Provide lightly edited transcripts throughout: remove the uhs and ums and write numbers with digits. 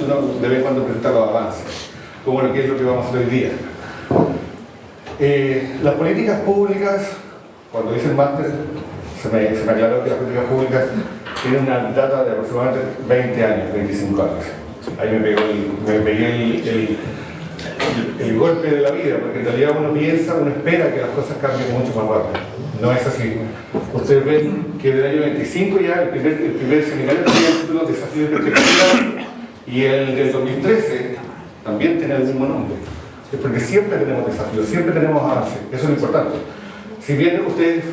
uno de vez en cuando presenta los avances, como lo que es lo que vamos a hacer hoy día. Las políticas públicas, cuando hice el máster, se me aclaró que las políticas públicas tienen una data de aproximadamente 20 años, 25 años. Ahí me pegué el golpe de la vida, porque en realidad uno piensa, uno espera que las cosas cambien mucho más rápido. No es así. Ustedes ven que del año 25 ya el primer seminario tenía el título Desafíos de Perspectiva, y el del 2013 también tiene el mismo nombre. Es porque siempre tenemos desafíos, siempre tenemos avances. Eso es lo importante. Si bien ustedes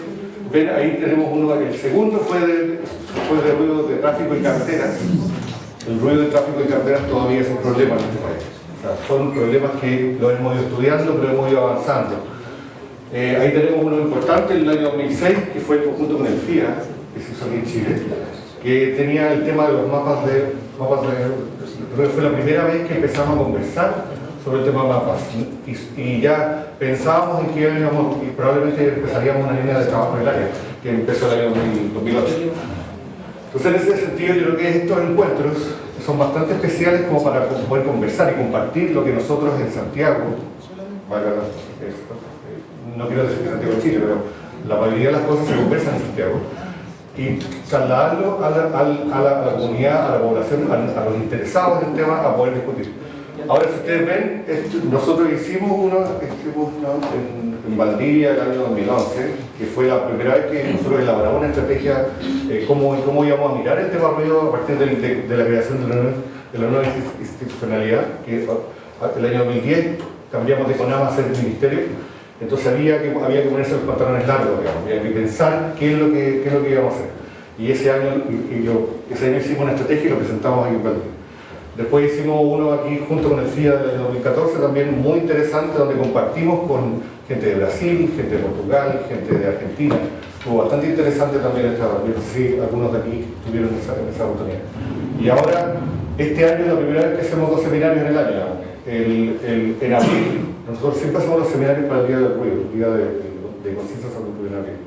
ven, ahí tenemos uno, el segundo fue de ruido de tráfico y carreteras. El ruido de tráfico y carreteras todavía es un problema en este país. O sea, son problemas que lo hemos ido estudiando, pero hemos ido avanzando. Ahí tenemos uno importante, en el año 2006, que fue en conjunto con el FIA, que se hizo aquí en Chile, que tenía el tema de los mapas de fue la primera vez que empezamos a conversar sobre el tema de mapas, y ya pensábamos en que íbamos, y probablemente empezaríamos una línea de trabajo en el área, que empezó el año 2008. Entonces, en ese sentido, yo creo que estos encuentros son bastante especiales como para poder conversar y compartir lo que nosotros en Santiago, no quiero decir que Santiago de Chile, pero la mayoría de las cosas se conversan en Santiago, y trasladarlo a la comunidad, a la población, a los interesados en el tema, a poder discutir. Ahora, si ustedes ven, nosotros hicimos uno en Valdivia el año 2011, que fue la primera vez que nosotros elaboramos una estrategia, cómo íbamos a mirar el tema ruido a partir de la creación de la nueva institucionalidad, que el año 2010 cambiamos de CONAMA a ser ministerio. Entonces había que ponerse los pantalones largos, digamos, había que pensar qué es lo que íbamos a hacer. Y ese año hicimos una estrategia y lo presentamos aquí en Valdivia. Después hicimos uno aquí junto con el FIA del año 2014, también muy interesante, donde compartimos con gente de Brasil, gente de Portugal, gente de Argentina. Fue bastante interesante también esta reunión, sí, algunos de aquí tuvieron esa oportunidad. Y ahora, este año es la primera vez que hacemos 2 seminarios en el año. En abril, nosotros siempre hacemos los seminarios para el Día del Ruido, el Día de Conciencia sobre el Ruido en abril.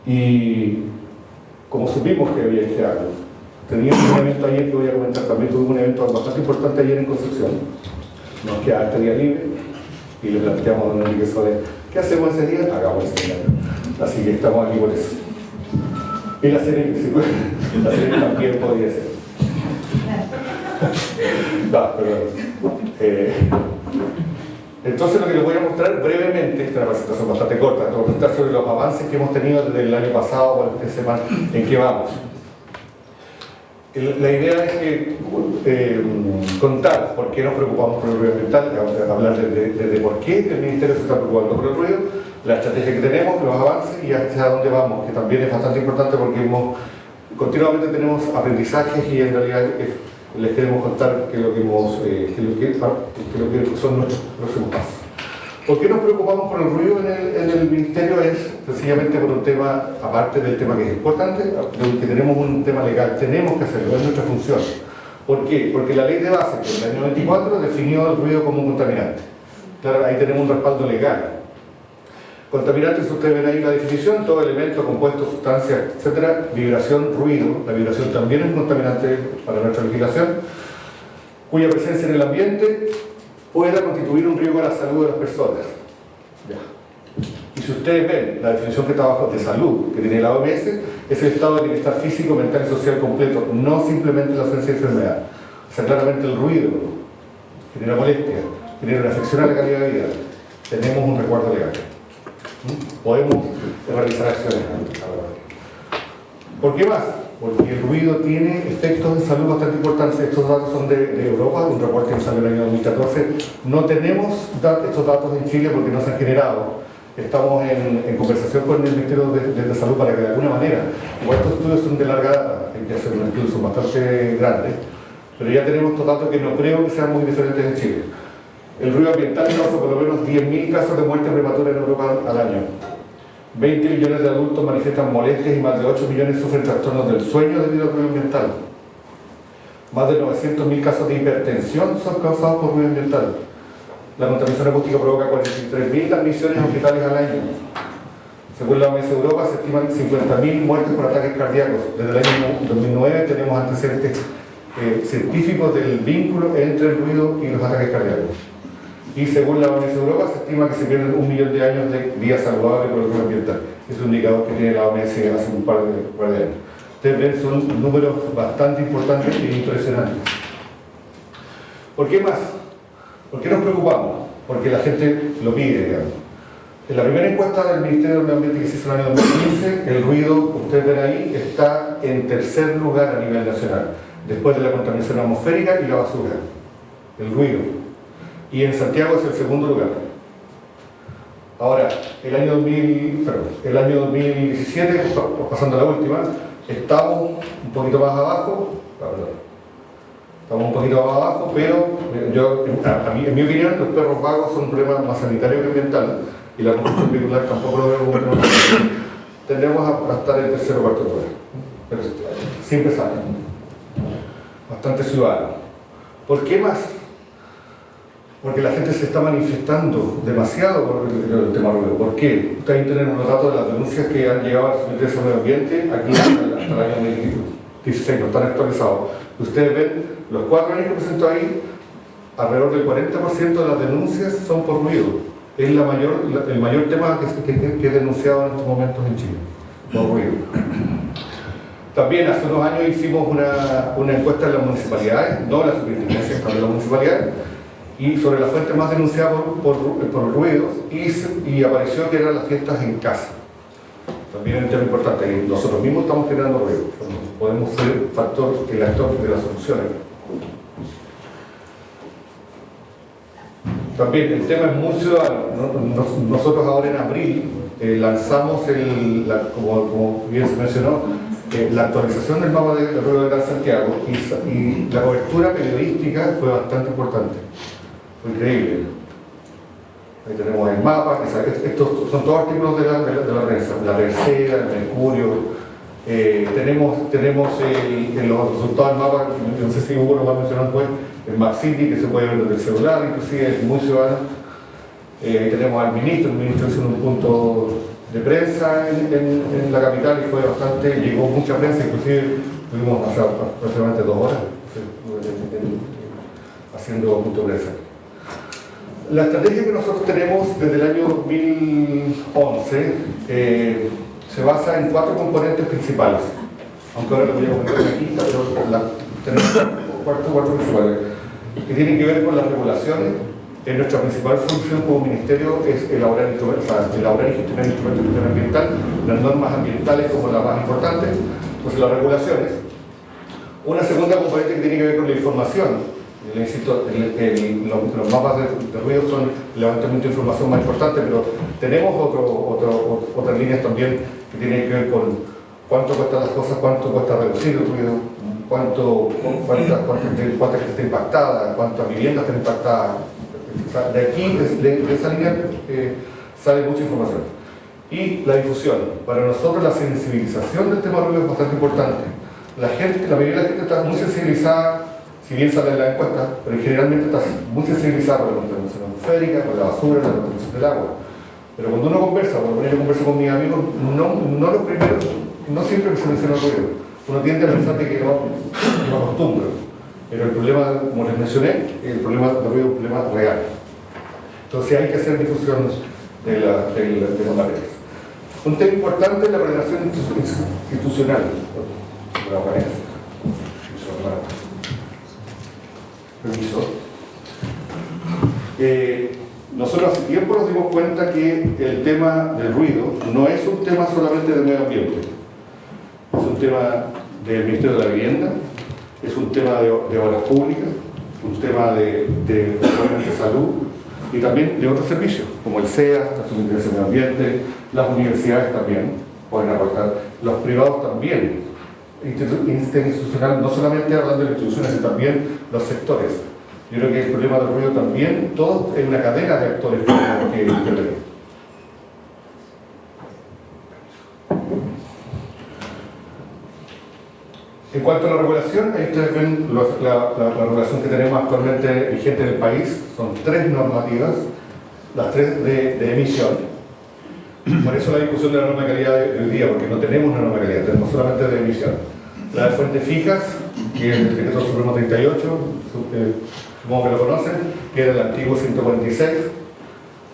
Y como supimos que había este año, teníamos un evento ayer que voy a comentar también, tuvimos un evento bastante importante ayer en Concepción. Nos queda este día libre y le planteamos a don Enrique Soler, ¿qué hacemos ese día? Hagamos el seminario. Así que estamos aquí por eso. Y la serie, si puede, la serie también podría ser. Entonces lo que les voy a mostrar brevemente, esta es una presentación bastante corta, les voy a presentar sobre los avances que hemos tenido desde el año pasado, para que ustedes sepan en qué vamos. La idea es que contar por qué nos preocupamos por el ruido ambiental, hablar de por qué el Ministerio se está preocupando por el ruido, la estrategia que tenemos, los avances y hacia dónde vamos, que también es bastante importante porque continuamente tenemos aprendizajes y en realidad les queremos contar que lo que son nuestros próximos pasos. ¿Por qué nos preocupamos por el ruido en el Ministerio? Es sencillamente por un tema, aparte del tema que es importante, que tenemos un tema legal, tenemos que hacerlo, es nuestra función. ¿Por qué? Porque la ley de base, que en el año 24, definió el ruido como un contaminante. Claro, ahí tenemos un respaldo legal. Contaminante, si ustedes ven ahí la definición, todo elemento, compuesto, sustancia, etcétera, vibración, ruido. La vibración también es un contaminante para nuestra legislación, cuya presencia en el ambiente pueda constituir un riesgo a la salud de las personas. Ya. Y si ustedes ven la definición que está abajo de salud, que tiene la OMS, es el estado de bienestar físico, mental y social completo, no simplemente la ausencia de enfermedad. O sea, claramente el ruido genera molestia, genera una afección a la calidad de vida. Tenemos un resguardo legal. Podemos realizar acciones. ¿Por qué más? Porque el ruido tiene efectos de salud bastante importantes. Estos datos son de Europa, un reporte que salió en el año 2014. No tenemos estos datos en Chile porque no se han generado. Estamos en conversación con el Ministerio de Salud para que de alguna manera, igual estos estudios son de larga data, hay que hacer unos estudios, son bastante grandes, pero ya tenemos estos datos que no creo que sean muy diferentes en Chile. El ruido ambiental causa por lo menos 10.000 casos de muerte prematura en Europa al año. 20 millones de adultos manifiestan molestias y más de 8 millones sufren trastornos del sueño debido al ruido ambiental. Más de 900.000 casos de hipertensión son causados por ruido ambiental. La contaminación acústica provoca 43.000 admisiones hospitales al año. Según la OMS Europa, se estiman 50.000 muertes por ataques cardíacos. Desde el año 2009 tenemos antecedentes científicos del vínculo entre el ruido y los ataques cardíacos. Y según la OMS Europa, se estima que se pierden 1 millón de años de vida saludable por el ruido ambiental. Es un indicador que tiene la OMS hace un par de años. Ustedes ven, son números bastante importantes e impresionantes. ¿Por qué más? ¿Por qué nos preocupamos? Porque la gente lo pide, digamos. En la primera encuesta del Ministerio del Medio Ambiente que se hizo en el año 2015, el ruido, ustedes ven ahí, está en tercer lugar a nivel nacional, después de la contaminación atmosférica y la basura. El ruido. Y en Santiago es el segundo lugar. Ahora, el año 2017, pasando a la última, estamos un poquito más abajo, pero en mi opinión, los perros vagos son un problema más sanitario que ambiental, y la combustión vehicular tampoco lo veo como un problema. Tendremos a estar en tercer o cuarto lugar, pero siempre sale. Bastante ciudadano. ¿Por qué más? Porque la gente se está manifestando demasiado por el tema ruido. ¿Por qué? Ustedes tienen unos datos de las denuncias que han llegado a la Secretaría de Medio Ambiente aquí hasta el año 2016, no están actualizados. Ustedes ven, los 4 años que presento ahí, alrededor del 40% de las denuncias son por ruido. Es el mayor tema que he denunciado en estos momentos en Chile, por ruido. También hace unos años hicimos una encuesta en las municipalidades, no en las superintendencias, también en las municipalidades, y sobre la fuente más denunciada por ruidos, y apareció que eran las fiestas en casa. También es un tema importante, y nosotros mismos estamos generando ruido, podemos ser el actor de las soluciones. También el tema es muy ciudadano. Nosotros ahora en abril lanzamos, como bien se mencionó, la actualización del mapa del ruido de Gran Santiago, y la cobertura periodística fue bastante importante. Fue increíble. Ahí tenemos el mapa, estos son todos artículos de la prensa, la Tercera, el Mercurio. Tenemos los resultados del mapa, no sé si Hugo lo va a mencionar después, el Map City, que se puede ver desde el celular, inclusive es muy ciudadano. Tenemos al ministro, el ministro hizo un punto de prensa en la capital y fue bastante, llegó mucha prensa, inclusive tuvimos aproximadamente 2 horas haciendo punto de prensa. La estrategia que nosotros tenemos desde el año 2011 se basa en 4 componentes principales, aunque ahora lo voy a comentar aquí, pero tenemos 4 principales, que tienen que ver con las regulaciones. Nuestra principal función como ministerio es elaborar y gestionar instrumentos de gestión ambiental, las normas ambientales como las más importantes, pues las regulaciones. Una segunda componente que tiene que ver con la información. Insisto, los mapas de ruido son el levantamiento de información más importante, pero tenemos otras líneas también que tienen que ver con cuánto cuestan las cosas, cuánto cuesta reducir el ruido, cuánta gente está impactada, cuántas viviendas están impactadas. De aquí, de esa línea, sale mucha información. Y la difusión. Para nosotros la sensibilización del tema ruido es bastante importante. La mayoría de la gente está muy sensibilizada, si bien sale en la encuesta, pero generalmente está muy sensibilizada por la contaminación atmosférica, por la basura, la contaminación del agua. Pero cuando uno conversa, cuando yo converso con mis amigos, no siempre se menciona el ruido. Uno tiende a pensar que no acostumbra. Pero el problema, como les mencioné, el problema del ruido es un problema real. Entonces hay que hacer difusión de los materiales. Un tema importante es la coordinación institucional. Permiso. Nosotros hace tiempo nos dimos cuenta que el tema del ruido no es un tema solamente del medio ambiente, es un tema del Ministerio de la Vivienda, es un tema de obras públicas, un tema de salud y también de otros servicios, como el SEA, la Superintendencia de Medio Ambiente, las universidades también pueden aportar, los privados también. Institucional, no solamente hablando de instituciones, sino también los sectores. Yo creo que el problema del ruido también, todo es una cadena de actores que intervienen. En cuanto a la regulación, ahí ustedes ven la regulación que tenemos actualmente vigente en el país. Son 3 normativas, las 3 de emisión. Por eso la discusión de la norma de calidad de hoy día, porque no tenemos una norma de calidad, tenemos solamente de emisión. La de fuentes fijas, que es el decreto supremo 38, supongo que lo conocen, que era el antiguo 146.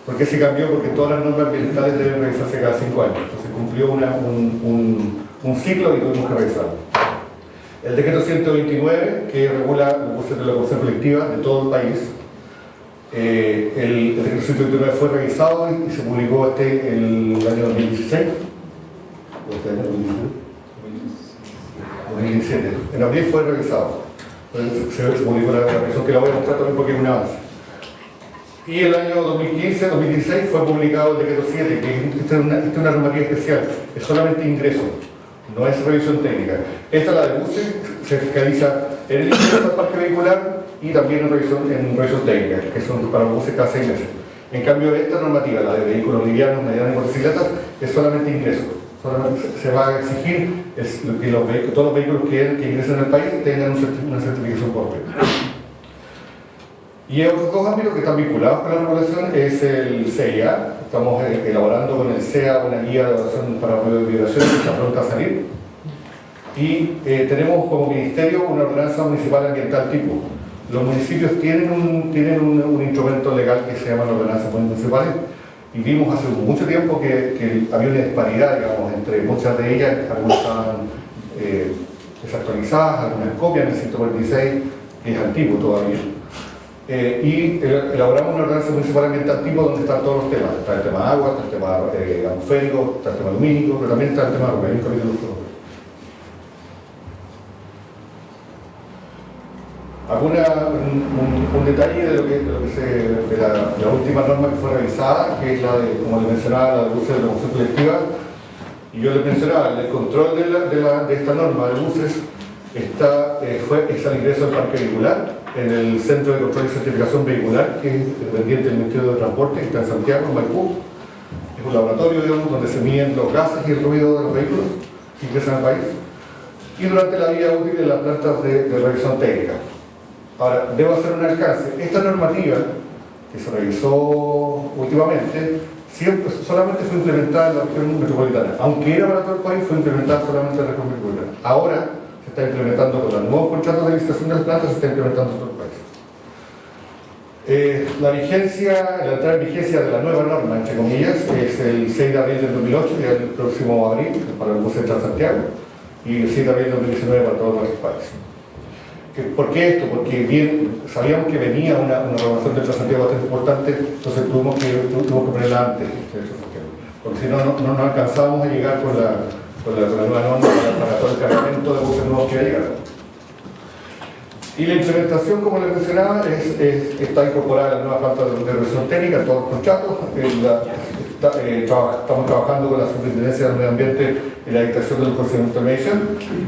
¿Por qué se cambió? Porque todas las normas ambientales deben revisarse cada 5 años. Entonces cumplió un ciclo y tuvimos que revisarlo. El decreto 129, que regula la locomoción colectiva de todo el país. El decreto 129 fue revisado y se publicó el año 2016. 2017. En abril fue revisado. Se publicó la revisión que la voy a mostrar también porque es un avance. Y el año 2015-2016 fue publicado el decreto 7, que esta es una normativa especial, es solamente ingreso, no es revisión técnica. Esta, la de buses, se fiscaliza en el ingreso del parque vehicular y también en revisión técnica, que son para los buses cada 6 meses. En cambio, esta normativa, la de vehículos livianos, medianos y motocicletas, es solamente ingreso. Solamente se va a exigir que todos los vehículos que ingresen al país tengan una certificación correcta. Y otros dos ámbitos que están vinculados con la regulación es el CIA. Estamos elaborando con el CEA una guía de evaluación para vibraciones que está pronta a salir. Y tenemos como ministerio una ordenanza municipal ambiental tipo. Los municipios tienen un instrumento legal que se llama la ordenanza municipales. Y vimos hace mucho tiempo que había una disparidad, digamos, entre muchas de ellas, algunas estaban desactualizadas, algunas copian el 146, que es antiguo todavía. Y elaboramos una ordenanza municipal ambiental tipo donde están todos los temas. Está el tema agua, está el tema atmosférico, está el tema lumínico, pero también está el tema orgánico. Un detalle de la última norma que fue revisada, que es la de, como les mencionaba, la de buses de locomoción colectiva. Y yo les mencionaba, el control de esta norma de buses es al ingreso del parque vehicular, en el Centro de Control y Certificación Vehicular, que es dependiente del Ministerio de Transporte, que está en Santiago, en Maipú. Es un laboratorio, digamos, donde se miden los gases y el ruido de los vehículos que ingresan al país. Y durante la vida útil de las plantas de revisión técnica. Ahora, debo hacer un alcance. Esta normativa, que se revisó últimamente, solamente fue implementada en la región metropolitana. Aunque era para todo el país, fue implementada solamente en la región metropolitana. Ahora se está implementando con los nuevos contratos de licitación de las plantas, se está implementando en todo el país. La entrada en vigencia de la nueva norma, entre comillas, es el 6 de abril del 2008, y el próximo abril, para el buses de Transantiago, y el 6 de abril del 2019 para todos los países. ¿Por qué esto? Porque sabíamos que venía una renovación del Transantiago bastante importante, entonces tuvimos que ponerla antes, porque si no nos alcanzábamos a llegar con la nueva norma para todo el cargamento de buses nuevos que iba a llegar. Y la implementación, como les mencionaba, está incorporada en la nueva planta de revisión técnica, en todos los contratos. Estamos trabajando con la Superintendencia del Medio Ambiente en la dictación del procedimiento de medición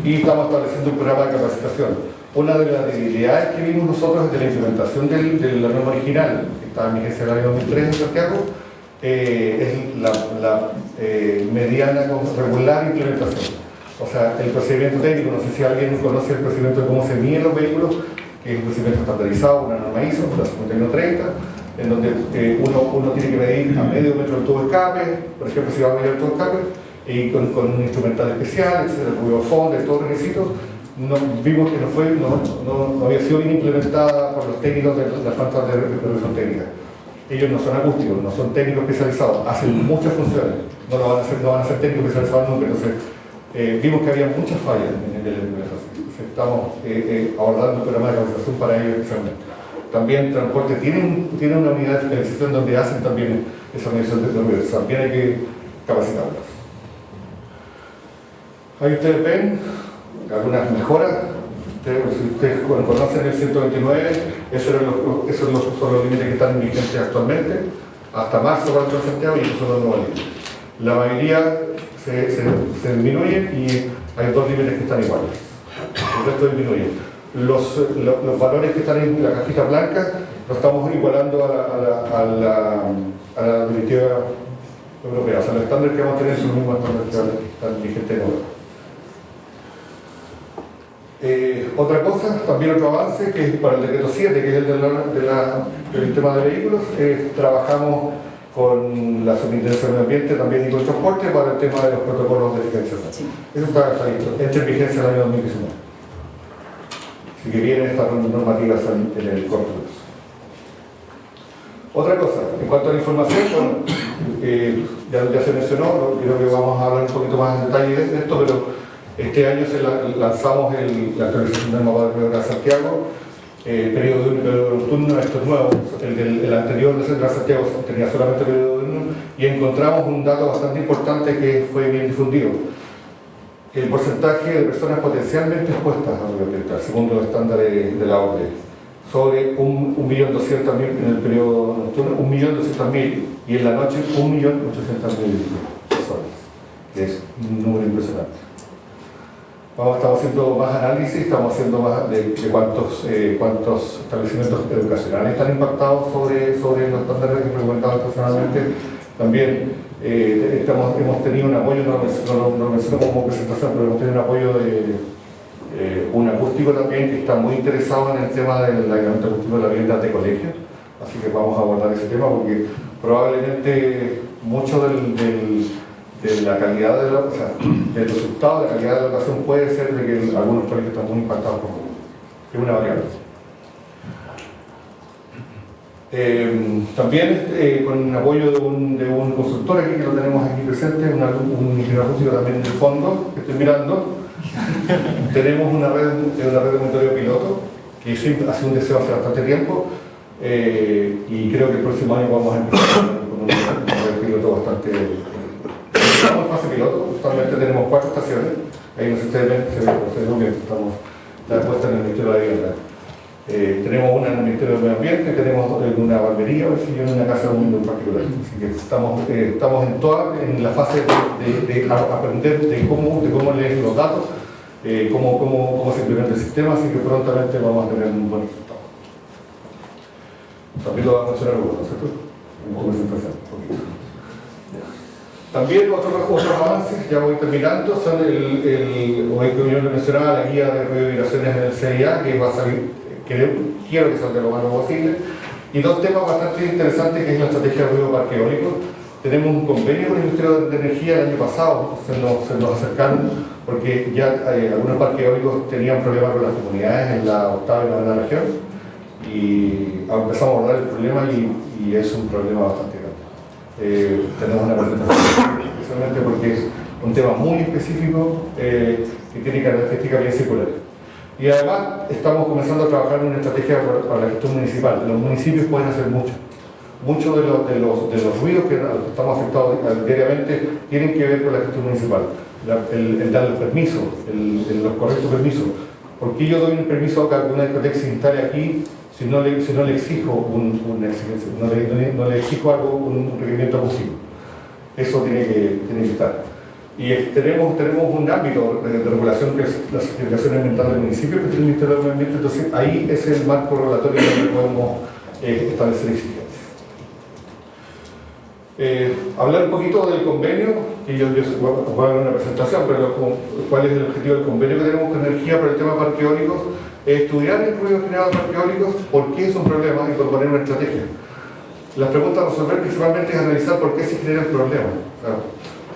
y estamos estableciendo un programa de capacitación. Una de las debilidades que vimos nosotros es de la implementación de la norma original, que estaba en vigencia del año 2003 en Santiago, es la mediana regular implementación. O sea, el procedimiento técnico, no sé si alguien conoce el procedimiento de cómo se miden los vehículos, que es un procedimiento estandarizado, una norma ISO, la 5130, en donde uno tiene que medir a medio metro el tubo de escape, por ejemplo, si va a medir el tubo de escape, y con un instrumental especial, el ruido fondo, todos los requisitos. Vimos que no había sido bien implementada por los técnicos de las plantas de revisión técnica. Ellos no son acústicos, no son técnicos especializados, hacen muchas funciones, no van a ser técnicos especializados nunca. Entonces, vimos que había muchas fallas en el implementación. Entonces, estamos abordando un programa de capacitación para ellos especialmente. También transporte tiene una unidad de fiscalización donde hacen también esa medición de ruido. También hay que capacitarlos. Ahí ustedes ven algunas mejoras. Si ustedes conocen el 129, esos son los límites que están vigentes actualmente, hasta marzo para el Transantiago, y esos son los nuevos límites. La mayoría se disminuyen y hay dos límites que están iguales. El resto disminuye. Los valores que están en la cajita blanca los estamos igualando a la directiva europea. O sea, los estándares que vamos a tener son los mismos estándares que están vigentes ahora. Otra cosa, también otro avance, que es para el decreto 7, que es el del tema de vehículos, trabajamos con la Superintendencia de Medio Ambiente también y con transporte para el tema de los protocolos de financiación. Sí. Eso está listo, entra en vigencia el año 2019. Así que vienen estas normativas en el corto plazo. Otra cosa, en cuanto a la información, bueno, ya se mencionó, creo que vamos a hablar un poquito más en detalle de esto, pero este año lanzamos la actualización del mapa del Río de Santiago, periodo de periodo nocturno, esto es nuevo, el anterior de Central Santiago tenía solamente periodo diurno, y encontramos un dato bastante importante que fue bien difundido. El porcentaje de personas potencialmente expuestas a riesgo ambiental, según los estándares de la OCDE. Sobre 1.200.000 en el periodo nocturno, 1.200.000, y en la noche 1.800.000 personas, que es un número impresionante. Estamos haciendo más análisis, estamos haciendo más de cuántos establecimientos educacionales están impactados sobre los estándares que recomendados personalmente. También hemos tenido un apoyo, no lo menciono como presentación, pero hemos tenido un apoyo de un acústico también que está muy interesado en el tema del aislamiento acústico de la vivienda de colegios, así que vamos a abordar ese tema porque probablemente mucho de la calidad del resultado de la calidad de la educación puede ser de que algunos colegios están muy impactados por es una variable. También con apoyo de un consultor aquí que lo tenemos aquí presente, un ingeniero acústico también del fondo que estoy mirando. Tenemos una red de monitoreo piloto que ha sido un deseo hace bastante tiempo y creo que el próximo año vamos a empezar con un red piloto bastante. Estamos en fase piloto, actualmente tenemos 4 estaciones, ahí no sé si ustedes ven, se ve bien, estamos puesta en el Ministerio de la Vivienda. Tenemos una en el Ministerio del Medio Ambiente, tenemos una barbería y una casa de un particular. Así que estamos en la fase de aprender de cómo leer los datos, cómo se implementa el sistema, así que prontamente vamos a tener un buen resultado. También lo va a mencionar Hugo, ¿no es cierto? En presentación, un poquito. También otros avances, ya voy terminando, son hoy que yo le mencionaba la guía de reubicaciones en el CIA, que va a salir. Quiero que salga lo más posible. Y 2 temas bastante interesantes, que es la estrategia de ruido parque eólico. Tenemos un convenio con el Ministerio de Energía el año pasado, se nos acercaron porque ya algunos parques eólicos tenían problemas con las comunidades en la 8ª y 9ª región, y empezamos a abordar el problema y es un problema bastante grande. Tenemos una presentación especialmente porque es un tema muy específico que tiene características bien circulares. Y además estamos comenzando a trabajar en una estrategia para la gestión municipal. Los municipios pueden hacer mucho. Muchos de los ruidos que estamos afectados diariamente tienen que ver con la gestión municipal. El dar los permisos, los correctos permisos. ¿Por qué yo doy un permiso a que una discoteca se instale aquí si no le exijo una exigencia, no le exijo algo, un requerimiento acústico? Eso tiene que estar. Y tenemos un ámbito de regulación que es la certificación ambiental del municipio, que es el Ministerio del Medio Ambiente, entonces ahí es el marco regulatorio donde podemos establecer exigencias. Hablar un poquito del convenio, que yo voy a dar una presentación, pero cuál es el objetivo del convenio que tenemos con energía para el tema de parques eólicos, estudiar el ruido generado de parques eólicos, por qué es un problema y proponer una estrategia. Las preguntas a resolver principalmente es analizar por qué se genera el problema.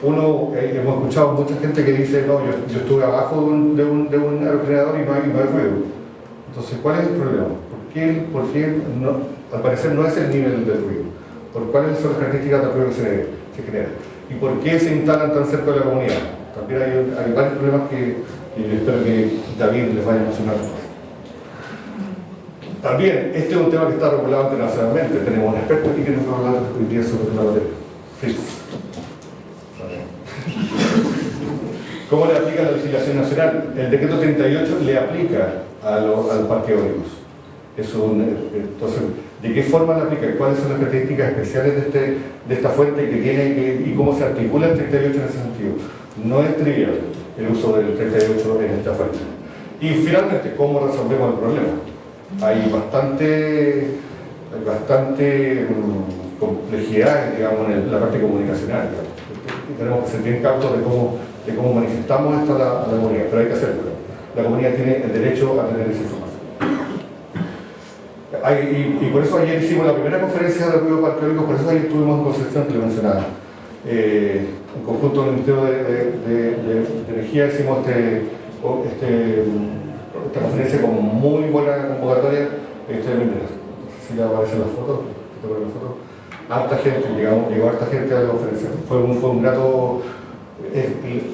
Hemos escuchado mucha gente que dice, no, yo estuve abajo de un aerogenerador y no hay ruido. Entonces, ¿cuál es el problema? ¿Por qué al parecer no es el nivel del ruido? ¿Cuáles son las características del ruido que se genera? ¿Y por qué se instalan tan cerca de la comunidad? También hay varios problemas que yo espero que David les vaya a mencionar. También, este es un tema que está regulado internacionalmente. Tenemos un experto aquí que nos va a hablar hoy día sobre la materia. Sí. ¿Cómo le aplica la legislación nacional? El decreto 38 le aplica a los parques eólicos. Entonces, ¿de qué forma le aplica? ¿Cuáles son las características especiales de esta fuente que tiene y cómo se articula el 38 en ese sentido? No es trivial el uso del 38 en esta fuente. Y finalmente, ¿cómo resolvemos el problema? Hay bastante complejidad, digamos, en la parte comunicacional. Tenemos que ser bien cautos de cómo manifestamos esto a la comunidad, pero hay que hacerlo. La comunidad tiene el derecho a tener esa información. Y por eso ayer hicimos la primera conferencia de ruido parqueológico, por eso ayer estuvimos en Concepción, que le mencionaba. En conjunto con el Ministerio de Energía hicimos esta conferencia con muy buena convocatoria. No sé si le aparecen las fotos. Harta gente, llegó harta gente a la conferencia. Fue un grato,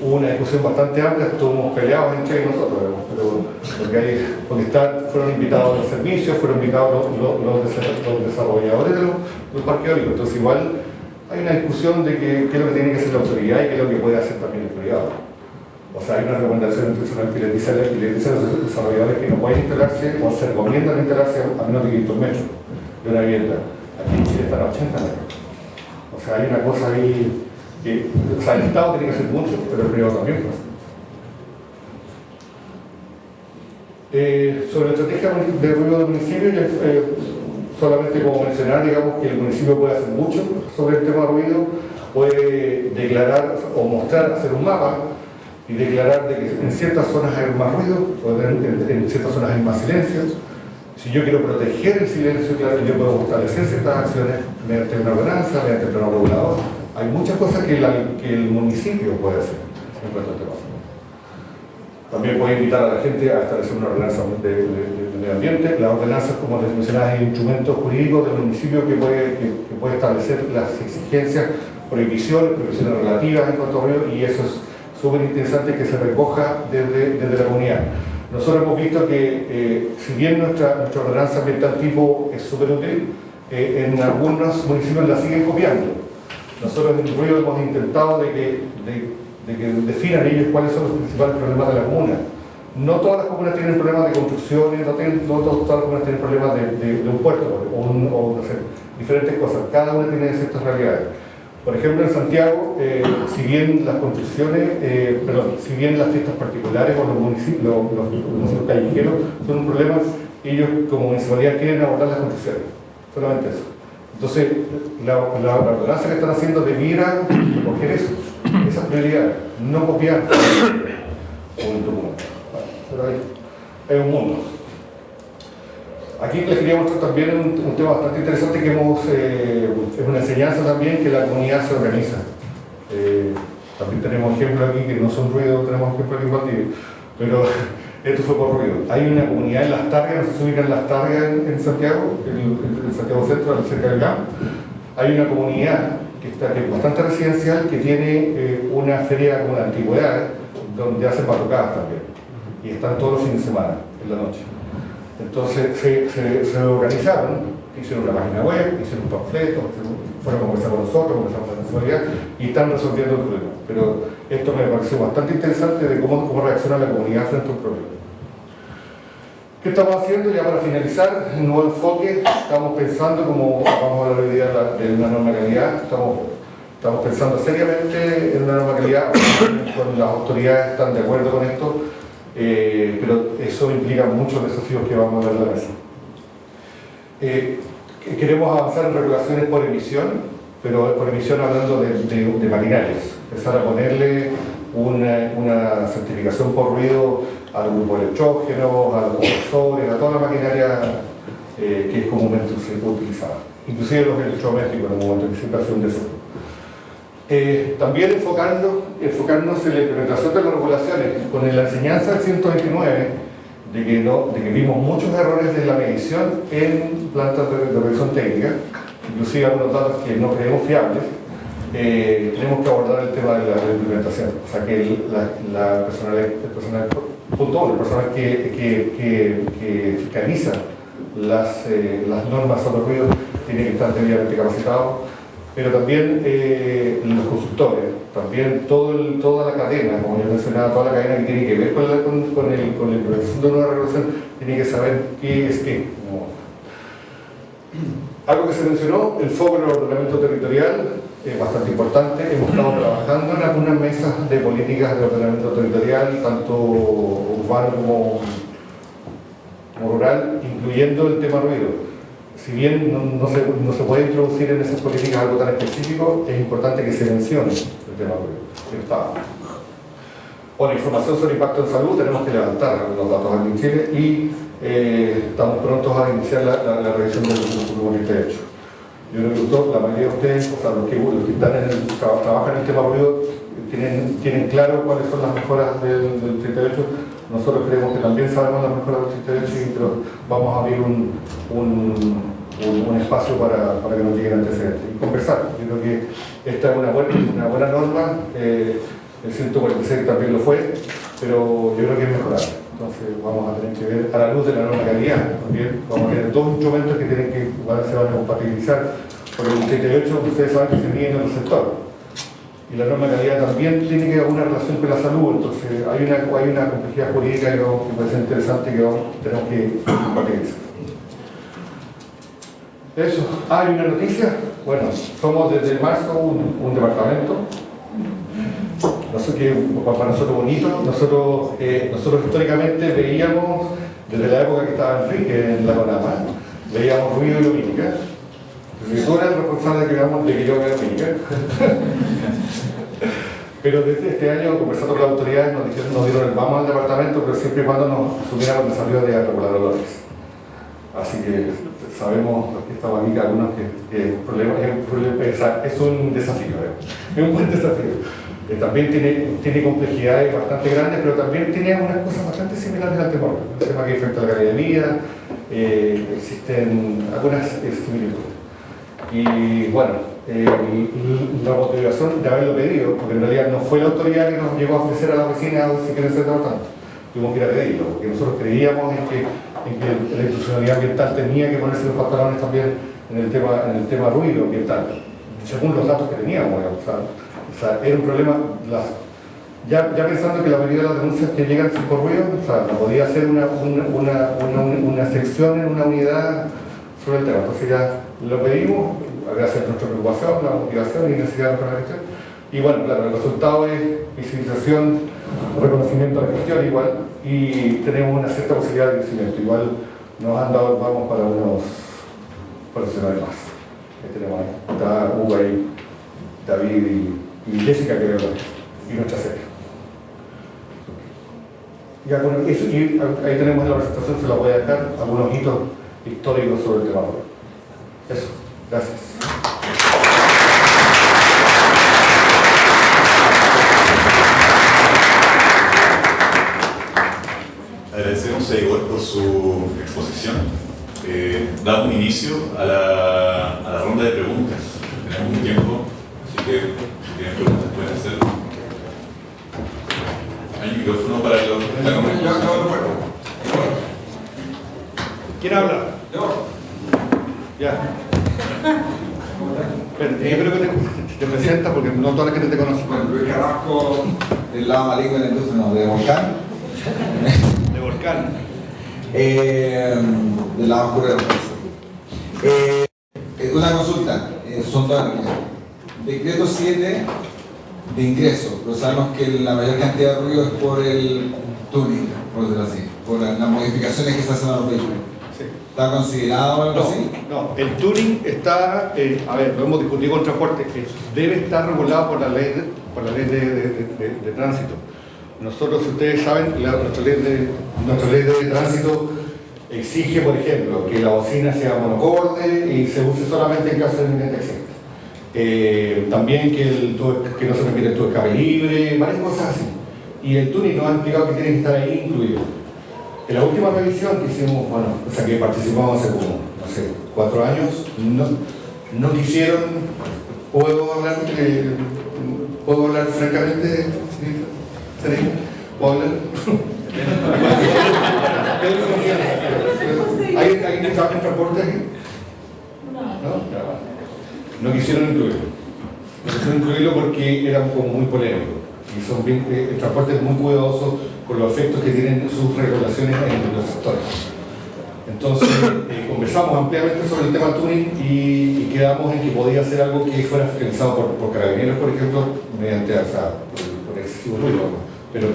hubo una discusión bastante amplia, estuvimos peleados entre nosotros, pero porque fueron invitados los servicios, fueron invitados los desarrolladores de los parques eólicos. Entonces igual hay una discusión de qué es lo que tiene que hacer la autoridad y qué es lo que puede hacer también el privado. O sea, hay una recomendación institucional que les dice a los desarrolladores que no pueden instalarse o se recomiendan instalarse a menos de 500 metros de una vivienda. Aquí en Chile están a 80 metros. O sea, hay una cosa ahí que, o sea, el Estado tiene que hacer mucho, pero el privado también puede hacer. Sobre la estrategia de ruido del municipio, solamente como mencionar, digamos, que el municipio puede hacer mucho sobre el tema de ruido, puede declarar o mostrar, hacer un mapa y declarar de que en ciertas zonas hay más ruido, o en ciertas zonas hay más silencio. Si yo quiero proteger el silencio, claro, yo puedo establecer ciertas acciones mediante una ordenanza, mediante el plano regulador. Hay muchas cosas que el municipio puede hacer en cuanto a este tema. También puede invitar a la gente a establecer una ordenanza de medio ambiente. Las ordenanzas, como les mencionaba, hay instrumentos jurídicos del municipio que puede establecer las exigencias, prohibiciones relativas en cuanto a ruido, y eso es súper interesante que se recoja desde la comunidad. Nosotros hemos visto que, si bien nuestra ordenanza ambiental tipo es súper útil, en algunos municipios la siguen copiando. Nosotros en el ruido hemos intentado de que definan ellos cuáles son los principales problemas de la comuna. No todas las comunas tienen problemas de construcciones, no todas las comunas tienen problemas de un puerto o no sé, diferentes cosas. Cada una tiene ciertas realidades. Por ejemplo, en Santiago, si bien las construcciones, si bien las fiestas particulares o los municipios callejeros son un problema, ellos como municipalidad quieren abordar las construcciones. Solamente eso. Entonces, la ordenanza que están haciendo debiera recoger eso, esas prioridades, no copiar un documento. Pero hay un mundo. Aquí les quería mostrar también un tema bastante interesante que es una enseñanza también, que la comunidad se organiza. También tenemos ejemplos aquí que no son ruido, tenemos ejemplos aquí en Valdivia, pero esto fue por ruido. Hay una comunidad en Las Targas, no sé si se ubican Las Targas en Santiago, en Santiago Centro, cerca del GAM. Hay una comunidad que es bastante residencial, que tiene una feria como de antigüedades, donde hacen batucadas también. Y están todos los fines de semana, en la noche. Entonces se organizaron, hicieron una página web, hicieron un panfleto, fueron a conversar con nosotros, conversamos con la nacionalidad y están resolviendo el problema. Pero esto me pareció bastante interesante de cómo reacciona la comunidad frente a un problema. ¿Qué estamos haciendo? Ya para finalizar, un nuevo enfoque. Estamos pensando, como vamos a hablar hoy día de una norma de calidad, estamos pensando seriamente en una norma de calidad, cuando las autoridades están de acuerdo con esto. Pero eso implica muchos desafíos que vamos a ver en la mesa. Queremos avanzar en regulaciones por emisión, pero por emisión hablando de maquinarias. Empezar a ponerle una certificación por ruido a los grupos electrógenos, a los compresores, a toda la maquinaria que es comúnmente utilizada. Inclusive los electrodomésticos en el momento que siempre hace un desafío. También enfocarnos en la implementación de las regulaciones, con la enseñanza del 129, de que vimos muchos errores de la medición en plantas de revisión técnica, inclusive algunos datos que no creemos fiables. Tenemos que abordar el tema de la implementación, o sea que el personal que fiscaliza las normas sobre ruido tiene que estar debidamente capacitado. Pero también los consultores, también toda la cadena, como yo mencionaba, toda la cadena que tiene que ver con la implementación de una regulación, tiene que saber qué es qué. Algo que se mencionó, el foco en el ordenamiento territorial, es bastante importante. Hemos estado trabajando en algunas mesas de políticas de ordenamiento territorial, tanto urbano como rural, incluyendo el tema ruido. Si bien no se puede introducir en esas políticas algo tan específico, es importante que se mencione el tema del Estado. O la información sobre impacto en salud, tenemos que levantar los datos aquí en Chile, y estamos prontos a iniciar la revisión del último 38. Yo creo que la mayoría de ustedes, o sea, los que están trabajan en el tema ruido, tienen claro cuáles son las mejoras del 38. Nosotros creemos que también sabemos las mejoras del 38, pero vamos a abrir un espacio para que nos lleguen antecedentes y conversar. Yo creo que esta es una buena norma, el 146 también lo fue, pero yo creo que es mejorable. Entonces vamos a tener que ver a la luz de la norma calidad. También vamos a tener dos instrumentos que tienen que igual se van a compatibilizar, porque el 38 ustedes saben que se mide en el sector. Y la norma de calidad también tiene que haber una relación con la salud, entonces hay una complejidad jurídica que puede ser interesante que tenemos que compatibilizar. Eso. Hay una noticia. Bueno, somos desde marzo un departamento. Para nosotros bonito. Nosotros históricamente veíamos, desde la época que estaba Enrique en la CONAMA, veíamos ruido y lumínica. Tú eres el responsable de que yo vea lumínica. Pero desde este año, conversando con las autoridades, nos dieron el vamos al departamento, pero siempre y cuando nos asumiéramos el desafío de regular olores. Así que sabemos los que estaban aquí, algunos que el problema es un desafío, es un buen desafío. También tiene complejidades bastante grandes, pero también tiene algunas cosas bastante similares al temor. El tema que afecta a la calidad de vida, existen algunas similitudes. Y bueno, la motivación de haberlo pedido, porque en realidad no fue la autoridad que nos llegó a ofrecer a la oficina si quieren ser departamento. Tuvimos que ir a pedirlo, porque nosotros creíamos en que la institucionalidad ambiental tenía que ponerse los pantalones también en el tema ruido ambiental, según los datos que teníamos. O sea, era un problema, ya pensando que la mayoría de las denuncias que llegan sin por ruido, o sea, no podía hacer una sección en una unidad sobre el tema. Entonces ya lo pedimos, gracias a nuestra preocupación, la motivación y necesidad de mejorar la gestión. Y bueno, claro, el resultado es visibilización, reconocimiento a la gestión igual, y tenemos una cierta posibilidad de crecimiento. Igual nos han dado, vamos para unos profesionales más. Ahí tenemos ahí, está Hugo ahí, David y Jessica, que veo, y nuestra serie. Ya con eso, y ahí tenemos la presentación, se la voy a dejar, algunos hitos históricos sobre el tema. Eso, gracias. Agradecemos a Igor por su exposición. Damos inicio a la ronda de preguntas. Tenemos un tiempo, así que si tienen preguntas pueden hacerlo. ¿Hay micrófono para la cámara? ¿Quién habla? Yo. Ya. Yo creo que te presentas porque no toda la gente te conoce. Bueno, Luis Carrasco, del lado maligno de la industria, no, de Volcán. De Volcán. Del lado oscuro de la empresa. Una consulta, son dos. Decreto 7 de ingreso, pero sabemos que la mayor cantidad de ruido es por el tuning, por decirlo así, por las modificaciones que se hacen a los vehículos. Sí. ¿Está considerado algo así? No, el tuning está, a ver, lo hemos discutido con transporte, que debe estar regulado por la ley de tránsito. Nosotros, si ustedes saben, nuestra ley de tránsito exige, por ejemplo, que la bocina sea monocorde y se use solamente en caso de inminente accidente. También que no se permite el tubo de escape libre, varias cosas así. Y el tuning nos ha explicado que tiene que estar ahí incluido. En la última revisión que hicimos, bueno, o sea que participamos hace como, no sé, 4 años, no quisieron, ¿puedo hablar francamente? ¿Sí? ¿Puedo hablar? ¿Hay que trabajar en transporte aquí? No quisieron incluirlo. No quisieron incluirlo porque era como muy polémico. Y son bien, el transporte es muy cuidadoso con los efectos que tienen sus regulaciones en los sectores. Entonces, conversamos ampliamente sobre el tema tuning y quedamos en que podía ser algo que fuera fiscalizado por carabineros, por ejemplo, mediante, o sea, por excesivo ruido, pero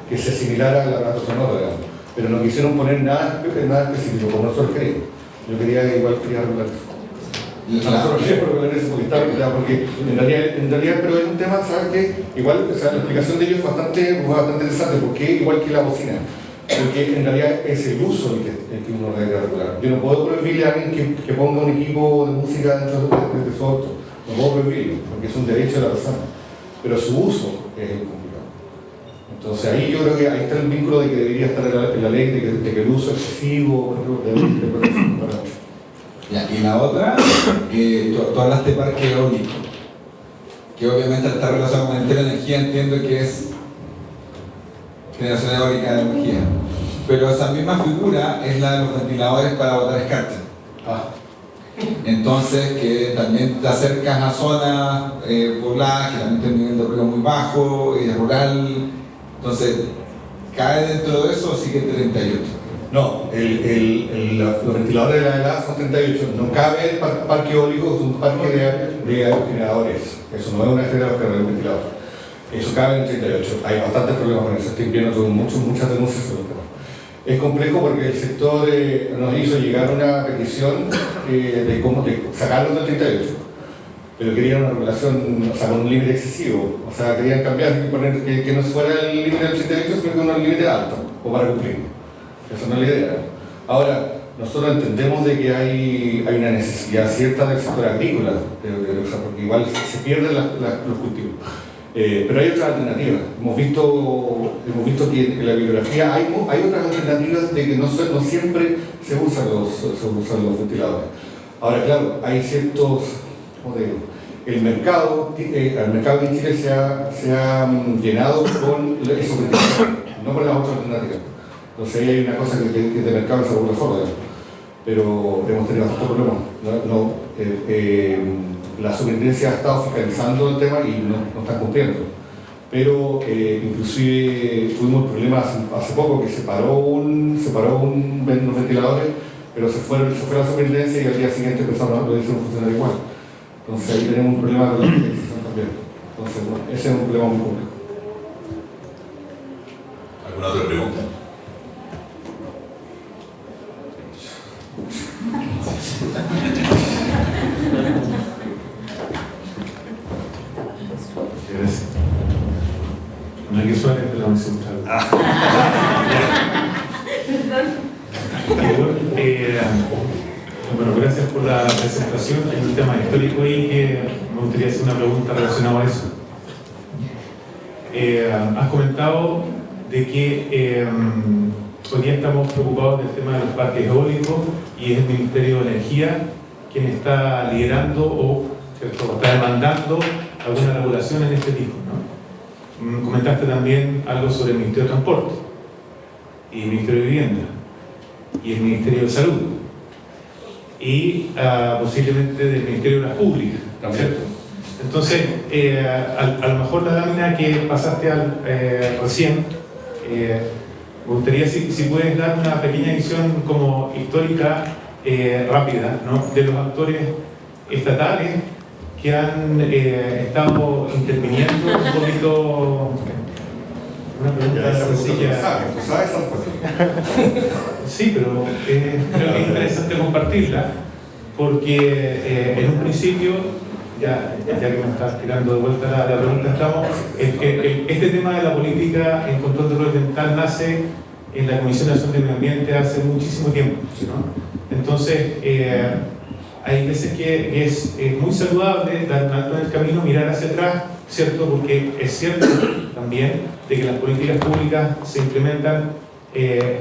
que se asimilara al aparato sonoro, digamos. Pero no quisieron poner nada específico, como nosotros queríamos. Yo quería regular eso. Nosotros queremos regular eso porque en realidad, pero es un tema, ¿sabes qué? Igual, o sea, la explicación de ellos es bastante interesante, porque igual que la bocina. porque en realidad es el uso el que uno debe regular. Yo no puedo prohibirle a alguien que ponga un equipo de música dentro de su auto, no puedo prohibirlo, porque es un derecho de la persona, pero su uso es el complicado. Entonces ahí yo creo que ahí está el vínculo de que debería estar en la ley, de que el uso excesivo, por ejemplo, de protección para muchos. Ya, y la otra, tú hablaste de parque eólico, que obviamente está relacionado con el tema de energía, entiendo que es generación eólica de energía, pero esa misma figura es la de los ventiladores para botar escarcha. Entonces, que también te acercas a zonas pobladas, que también tienen un nivel de ruido muy bajo, rural, entonces, ¿cae dentro de eso o sigue 38? No, los ventiladores de la edad son 38, no cabe el parque eólico, es un parque de aerogeneradores, eso no es una generadora, es un ventilador. Eso cabe en 38, hay bastantes problemas con eso, estoy viendo muchas denuncias sobre el tema. Es complejo porque el sector nos hizo llegar una petición de sacarlo del 38, pero querían una regulación, o sea, con un límite excesivo, o sea, querían cambiar y poner que no fuera el límite del 38, sino que un límite alto, o para cumplir. Esa no es la idea. Ahora, nosotros entendemos de que hay una necesidad cierta del sector agrícola, porque igual se pierden los cultivos. Pero hay otras alternativas. Hemos visto que en la bibliografía hay otras alternativas de que no siempre se usan los ventiladores. Ahora, claro, hay ciertos modelos. El mercado en Chile se ha llenado con esos ventiladores, no con las otras alternativas. Entonces ahí hay una cosa que de mercado se regula solo, pero hemos tenido bastantes problemas. La superintendencia ha estado fiscalizando el tema y no están cumpliendo. Pero inclusive tuvimos problemas hace poco que se paró unos ventiladores, pero se fue la superintendencia y al día siguiente empezaron a hicieron funcionar igual. Entonces ahí tenemos un problema con la fiscalización también. Entonces, bueno, ese es un problema muy complejo. ¿Alguna otra pregunta? Gracias. Enrique Suárez de la Universidad Central. Bueno, gracias por la presentación. Hay un tema histórico ahí que me gustaría hacer una pregunta relacionada a eso. Has comentado de que hoy día estamos preocupados del tema de los parques eólicos y es el Ministerio de Energía quien está liderando o está demandando alguna regulación en este tipo, ¿no? Comentaste también algo sobre el Ministerio de Transporte y el Ministerio de Vivienda y el Ministerio de Salud y posiblemente del Ministerio de las Públicas, ¿cierto? Entonces, a lo mejor la lámina que pasaste recién, me gustaría si puedes dar una pequeña visión como histórica rápida, ¿no? De los actores estatales que han estado interviniendo un poquito. Una pregunta sencilla. ¿Tú sabes esa cosa? Sí, pero creo que es interesante compartirla porque en un principio, ya que me estás tirando de vuelta la pregunta, este tema de la política en control de ruido ambiental nace en la Comisión Nacional de Medio Ambiente hace muchísimo tiempo, ¿no? Entonces, hay veces que es muy saludable dar un alto en el camino, mirar hacia atrás, ¿cierto? Porque es cierto también de que las políticas públicas se implementan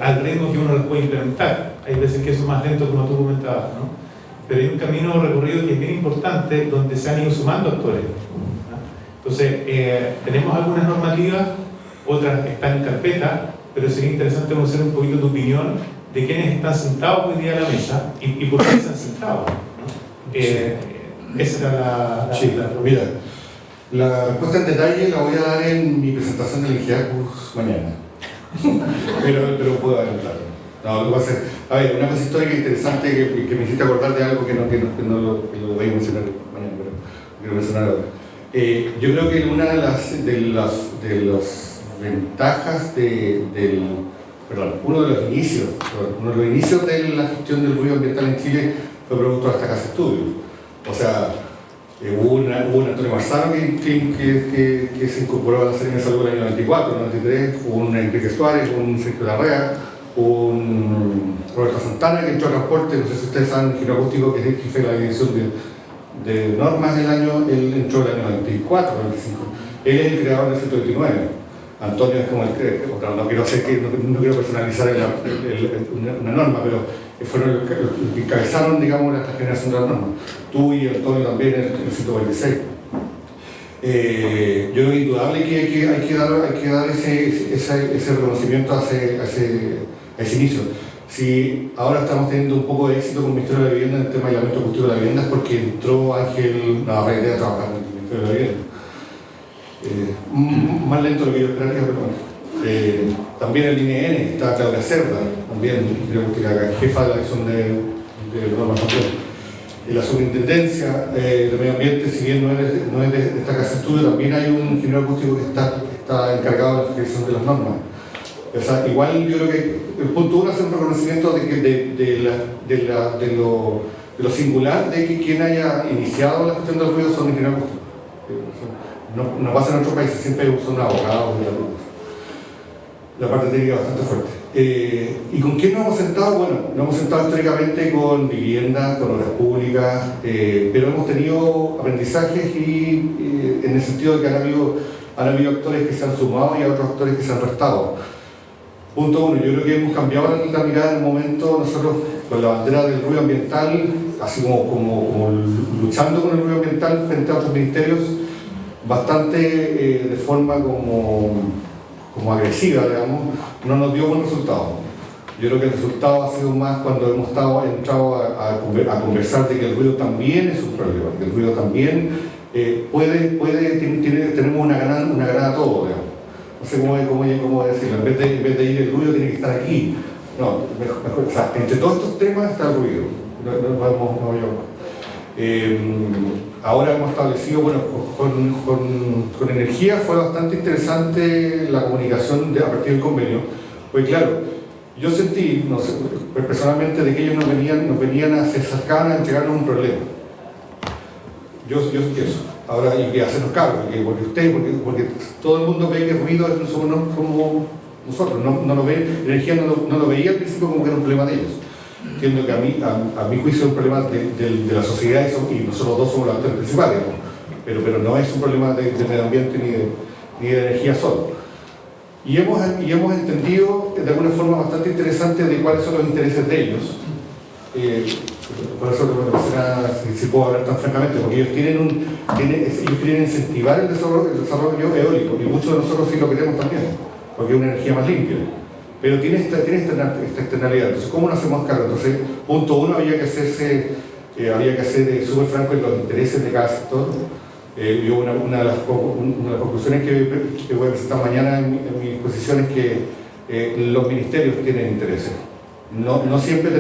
al ritmo que uno las puede implementar. Hay veces que eso es más lento, como tú comentabas, ¿no? Pero hay un camino recorrido que es bien importante donde se han ido sumando actores, ¿no? Entonces, tenemos algunas normativas, otras están en carpeta, pero sería interesante conocer un poquito tu opinión de quiénes están sentados hoy día a la mesa y por qué están sentados, ¿no? Esa era la Mira, la respuesta en detalle la voy a dar en mi presentación del INGEACUS mañana. pero puedo adelantarlo. No, lo que pasa es, a ver, una cosa histórica interesante que me hiciste acordar de algo que lo voy a mencionar mañana, pero quiero mencionar ahora. Yo creo que una de las ventajas uno de los inicios de la gestión del ruido ambiental en Chile fue producto de esta casa de estudio. O sea, Hubo un Antonio Marzano que se incorporó a la Serena de Salud en el año 94, 93, hubo un Enrique Suárez, un Sergio Larrea, un Roberto Santana que entró a transporte, no sé si ustedes saben, ingeniero acústico, que es el jefe de la dirección de normas del año, él entró en el año 94, 95. Él es el creador del 129. Antonio es como el creador, no quiero personalizar una norma, pero fueron los que encabezaron, digamos, la generación de las normas. Tú y Antonio también en el 126. Yo creo que indudable que hay que dar ese reconocimiento a ese inicio. Si ahora estamos teniendo un poco de éxito con el Ministerio de la Vivienda en el tema de aislamiento acústico de la vivienda es porque entró Ángel Navarrete a trabajar en el Ministerio de la Vivienda. Más lento de lo que yo esperaría, pero bueno. También el INN está Claudia Cerda, también jefa de la dirección de normas también. Y la superintendencia de medio ambiente, si bien no es de esta casa de estudio, también hay un ingeniero acústico que está encargado de la gestión de las normas. O sea, igual yo creo que el punto uno es un reconocimiento de lo singular de que quien haya iniciado la gestión del ruido son ingenieros acústicos. No pasa en otros países, siempre son abogados y la parte técnica es bastante fuerte. ¿Y con quién nos hemos sentado? Bueno, nos hemos sentado históricamente con vivienda, con obras públicas, pero hemos tenido aprendizajes y en el sentido de que han habido actores que se han sumado y otros actores que se han restado. Punto uno, yo creo que hemos cambiado la mirada en el momento, nosotros con la bandera del ruido ambiental, así como luchando con el ruido ambiental frente a otros ministerios, bastante de forma como agresiva, digamos, no nos dio buen resultado. Yo creo que el resultado ha sido más cuando hemos entrado a conversar de que el ruido también es un problema, que el ruido también tenemos una granada a todo, digamos. No sé cómo decirlo, en vez de ir el ruido tiene que estar aquí. No, mejor, o sea, entre todos estos temas está el ruido. No vamos ahora hemos establecido, bueno, con energía fue bastante interesante la comunicación a partir del convenio, pues claro, yo sentí, no sé, personalmente, de que ellos se acercaban a entregarnos un problema. Yo sentí eso. Ahora, y que hacernos cargo, porque todo el mundo ve que el ruido es como nosotros, no lo ve, energía no lo veía al principio como que era un problema de ellos. Entiendo que a mi juicio es un problema de la sociedad y nosotros dos somos los actores principales, ¿no? pero no es un problema de medio ambiente ni de energía solo. Y hemos entendido de alguna forma bastante interesante de cuáles son los intereses de ellos. Por eso si puedo hablar tan francamente, porque ellos quieren incentivar el desarrollo eólico, y muchos de nosotros sí lo queremos también, porque es una energía más limpia. Pero tiene esta externalidad. Entonces, ¿cómo nos hacemos cargo? Entonces, punto uno, había que ser súper franco en los intereses de cada sector. Yo una de las conclusiones que voy a presentar mañana en mi exposición es que los ministerios tienen intereses. No siempre el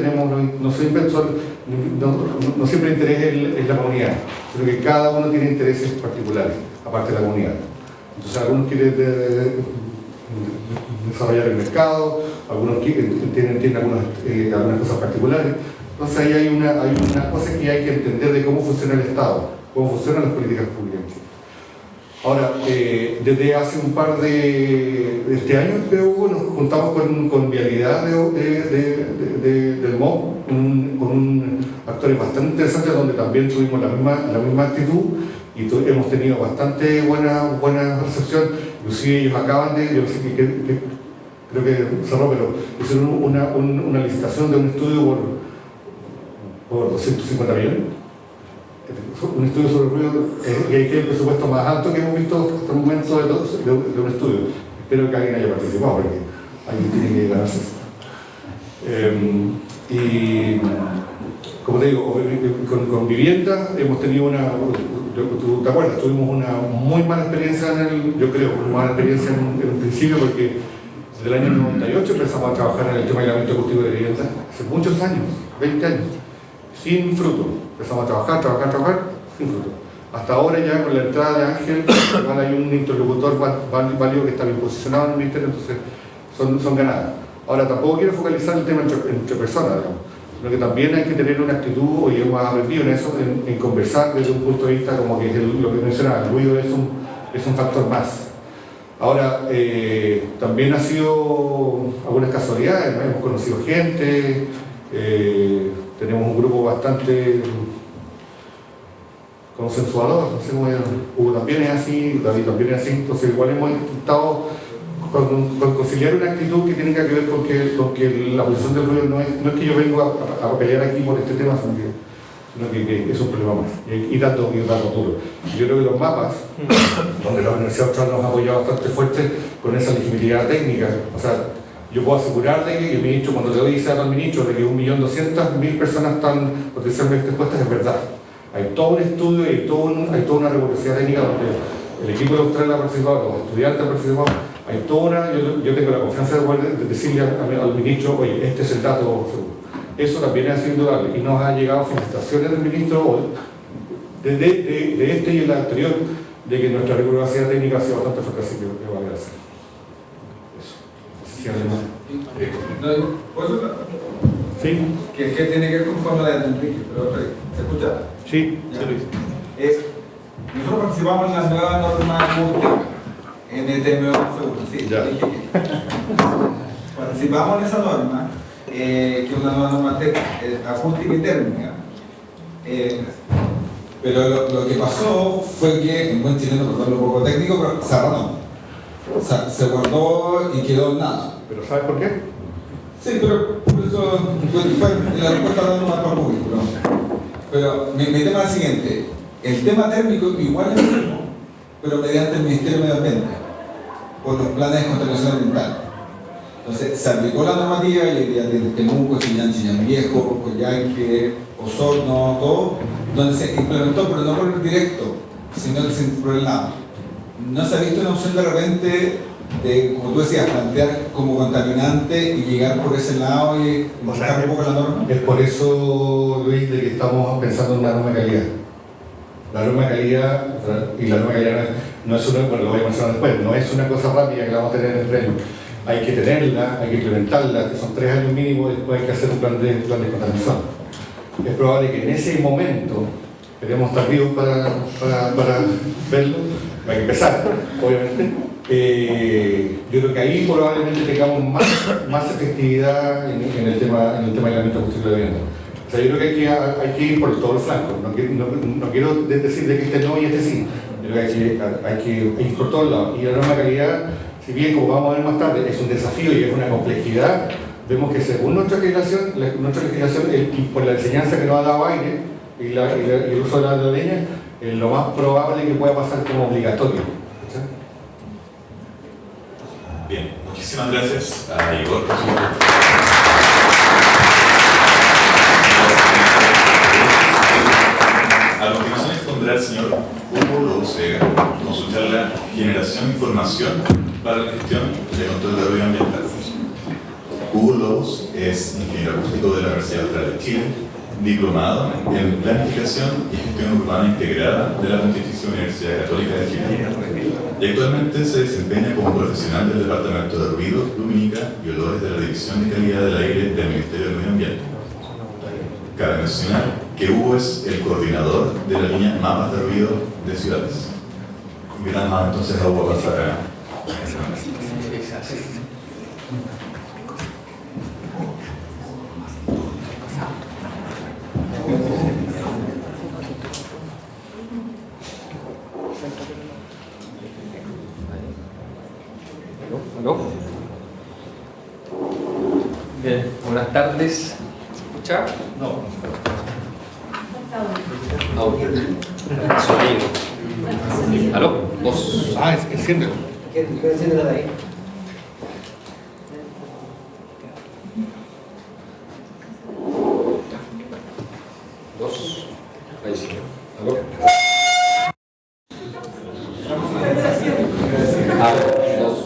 interés es la comunidad, sino que cada uno tiene intereses particulares, aparte de la comunidad. Entonces, algunos quieren desarrollar el mercado, algunos tienen algunas cosas particulares. Entonces ahí hay una cosa que hay que entender de cómo funciona el Estado, cómo funcionan las políticas públicas en Chile. Ahora, desde hace un par de años, creo, nos juntamos con Vialidad del MOB, con un actor bastante interesante, donde también tuvimos la misma actitud y hemos tenido bastante buena recepción. Inclusive ellos acaban yo sé que creo que cerró, pero hicieron una licitación de un estudio por 250 millones. Un estudio sobre el ruido, y ahí que el presupuesto más alto que hemos visto hasta el momento de un estudio. Espero que alguien haya participado, porque alguien tiene que ganarse eso. Y como te digo, con vivienda hemos tenido ¿tú te acuerdas? Tuvimos una muy mala experiencia en un principio, porque desde el año 98 empezamos a trabajar en el tema de aislamiento acústico de vivienda, hace muchos años, 20 años, sin fruto. Empezamos a trabajar, sin fruto. Hasta ahora ya con la entrada de Ángel, hay un interlocutor válido que está bien posicionado en el ministerio, entonces son ganadas. Ahora tampoco quiero focalizar el tema entre personas, digamos. sino que también hay que tener una actitud, hoy hemos aprendido en eso, en conversar desde un punto de vista como que lo que mencionaba, el ruido es un factor más. Ahora, también ha sido algunas casualidades, ¿no? Hemos conocido gente, tenemos un grupo bastante consensuador, no sé cómo es, Hugo también es así, David también es así, entonces igual hemos intentado conciliar una actitud que tenga que ver con que la posición del ruido no es que yo vengo a pelear aquí por este tema, sino que es un problema más, y tanto duro. Yo creo que los mapas, donde la Universidad Austral nos ha apoyado bastante fuerte con esa legitimidad técnica, o sea, yo puedo asegurar de que el ministro, cuando le doy al ministro de que 1.200.000 personas están potencialmente expuestas, es verdad. Hay todo un estudio y hay toda una rigurosidad técnica donde el equipo de Austral ha participado, los estudiantes han participado, hay toda una, yo tengo la confianza de decirle al ministro, oye, este es el dato seguro. Eso también es indudable y nos ha llegado felicitaciones del ministro de este y el anterior de que nuestra rigurosidad técnica ha sido bastante fuerte, así que va a agradecer. Eso. Sí, además. Sí. Que tiene que ver con la de Enrique, pero ¿se escucha? Sí, nosotros participamos en la nueva norma acústica, NTMO seguro, sí, ya. Participamos en esa norma, que es una nueva norma acústica y térmica. Pero lo que pasó fue que, en buen chileno, perdón lo poco técnico, pero se arranó. O sea, se guardó y quedó en nada. ¿Pero sabes por qué? Sí, pero por eso fue la respuesta dando más para el público, ¿no? Pero mi tema es el siguiente: el tema térmico igual es el mismo, pero mediante el Ministerio de Medio Ambiente, por los planes de contaminación ambiental. Entonces, se aplicó la normativa y el día de Temuco, Chillán Viejo, Coyhaique, Osorno, todo, donde se implementó, pero no por el directo, sino por el lado. ¿No se ha visto una opción de repente de, como tú decías, plantear como contaminante y llegar por ese lado y bajar un poco la norma? Es por eso, Luis, de que estamos pensando en una norma de calidad. La norma de calidad, y la norma de calidad no es una, bueno, lo voy a mencionar después, no es una cosa rápida que la vamos a tener en el tren. Hay que tenerla, hay que implementarla, que son 3 años mínimo, después hay que hacer un plan de contaminación. Es probable que en ese momento, queremos estar vivos para verlo, hay que empezar, obviamente. Yo creo que ahí probablemente tengamos más efectividad en el tema del ámbito combustible de vivienda. O sea, yo creo que hay que ir por todos los flancos. No quiero decir de que este no y este sí. Yo creo que hay que ir por todos lados. Y la norma de calidad, si bien, como vamos a ver más tarde, es un desafío y es una complejidad, vemos que según nuestra legislación y por la enseñanza que nos ha dado aire y el uso de la leña, lo más probable que pueda pasar como obligatorio. ¿Sí? Bien, muchísimas gracias a Igor. A continuación expondrá el señor Hugo Lobos con su charla Generación de Información para la Gestión de Control de Ruido Ambiental. Hugo Lobos es ingeniero acústico de la Universidad Austral de Chile, diplomado en Planificación y Gestión Urbana Integrada de la Pontificia Universidad Católica de Chile. Y actualmente se desempeña como profesional del Departamento de Ruido, Lumínica y Olores de la División de Calidad del Aire del Ministerio del Medio Ambiente. Cabe mencionar que Hugo es el coordinador de la línea Mapas de Ruido de Ciudades. Invitamos entonces a Hugo a pasar a... ¿Aló? Bien, buenas tardes. ¿Se escucha? No. Audio. Sonido. ¿Aló? Voz. Enciéndelo. Enciéndelo de ahí. Dos. Ahí sí. ¿Aló? Dos.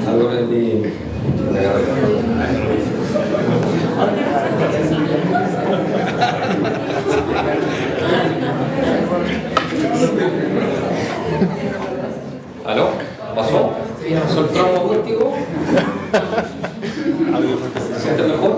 Algo de mi... ¿Aló? ¿Pasó? ¿Pasó el tramo acústico? ¿Se siente mejor?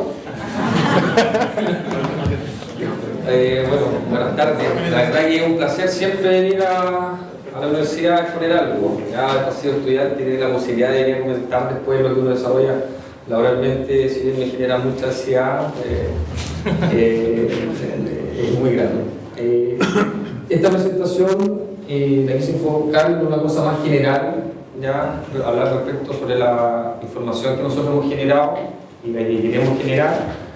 Bueno, buenas tardes. La verdad que es un placer siempre venir a la universidad a exponer algo. Ya he sido estudiante y tiene la posibilidad de venir a comentar después lo que uno desarrolla laboralmente, si bien me genera mucha ansiedad, es muy grande. Esta presentación la quise enfocar en una cosa más general, ya hablar respecto sobre la información que nosotros hemos generado y la que queremos generar.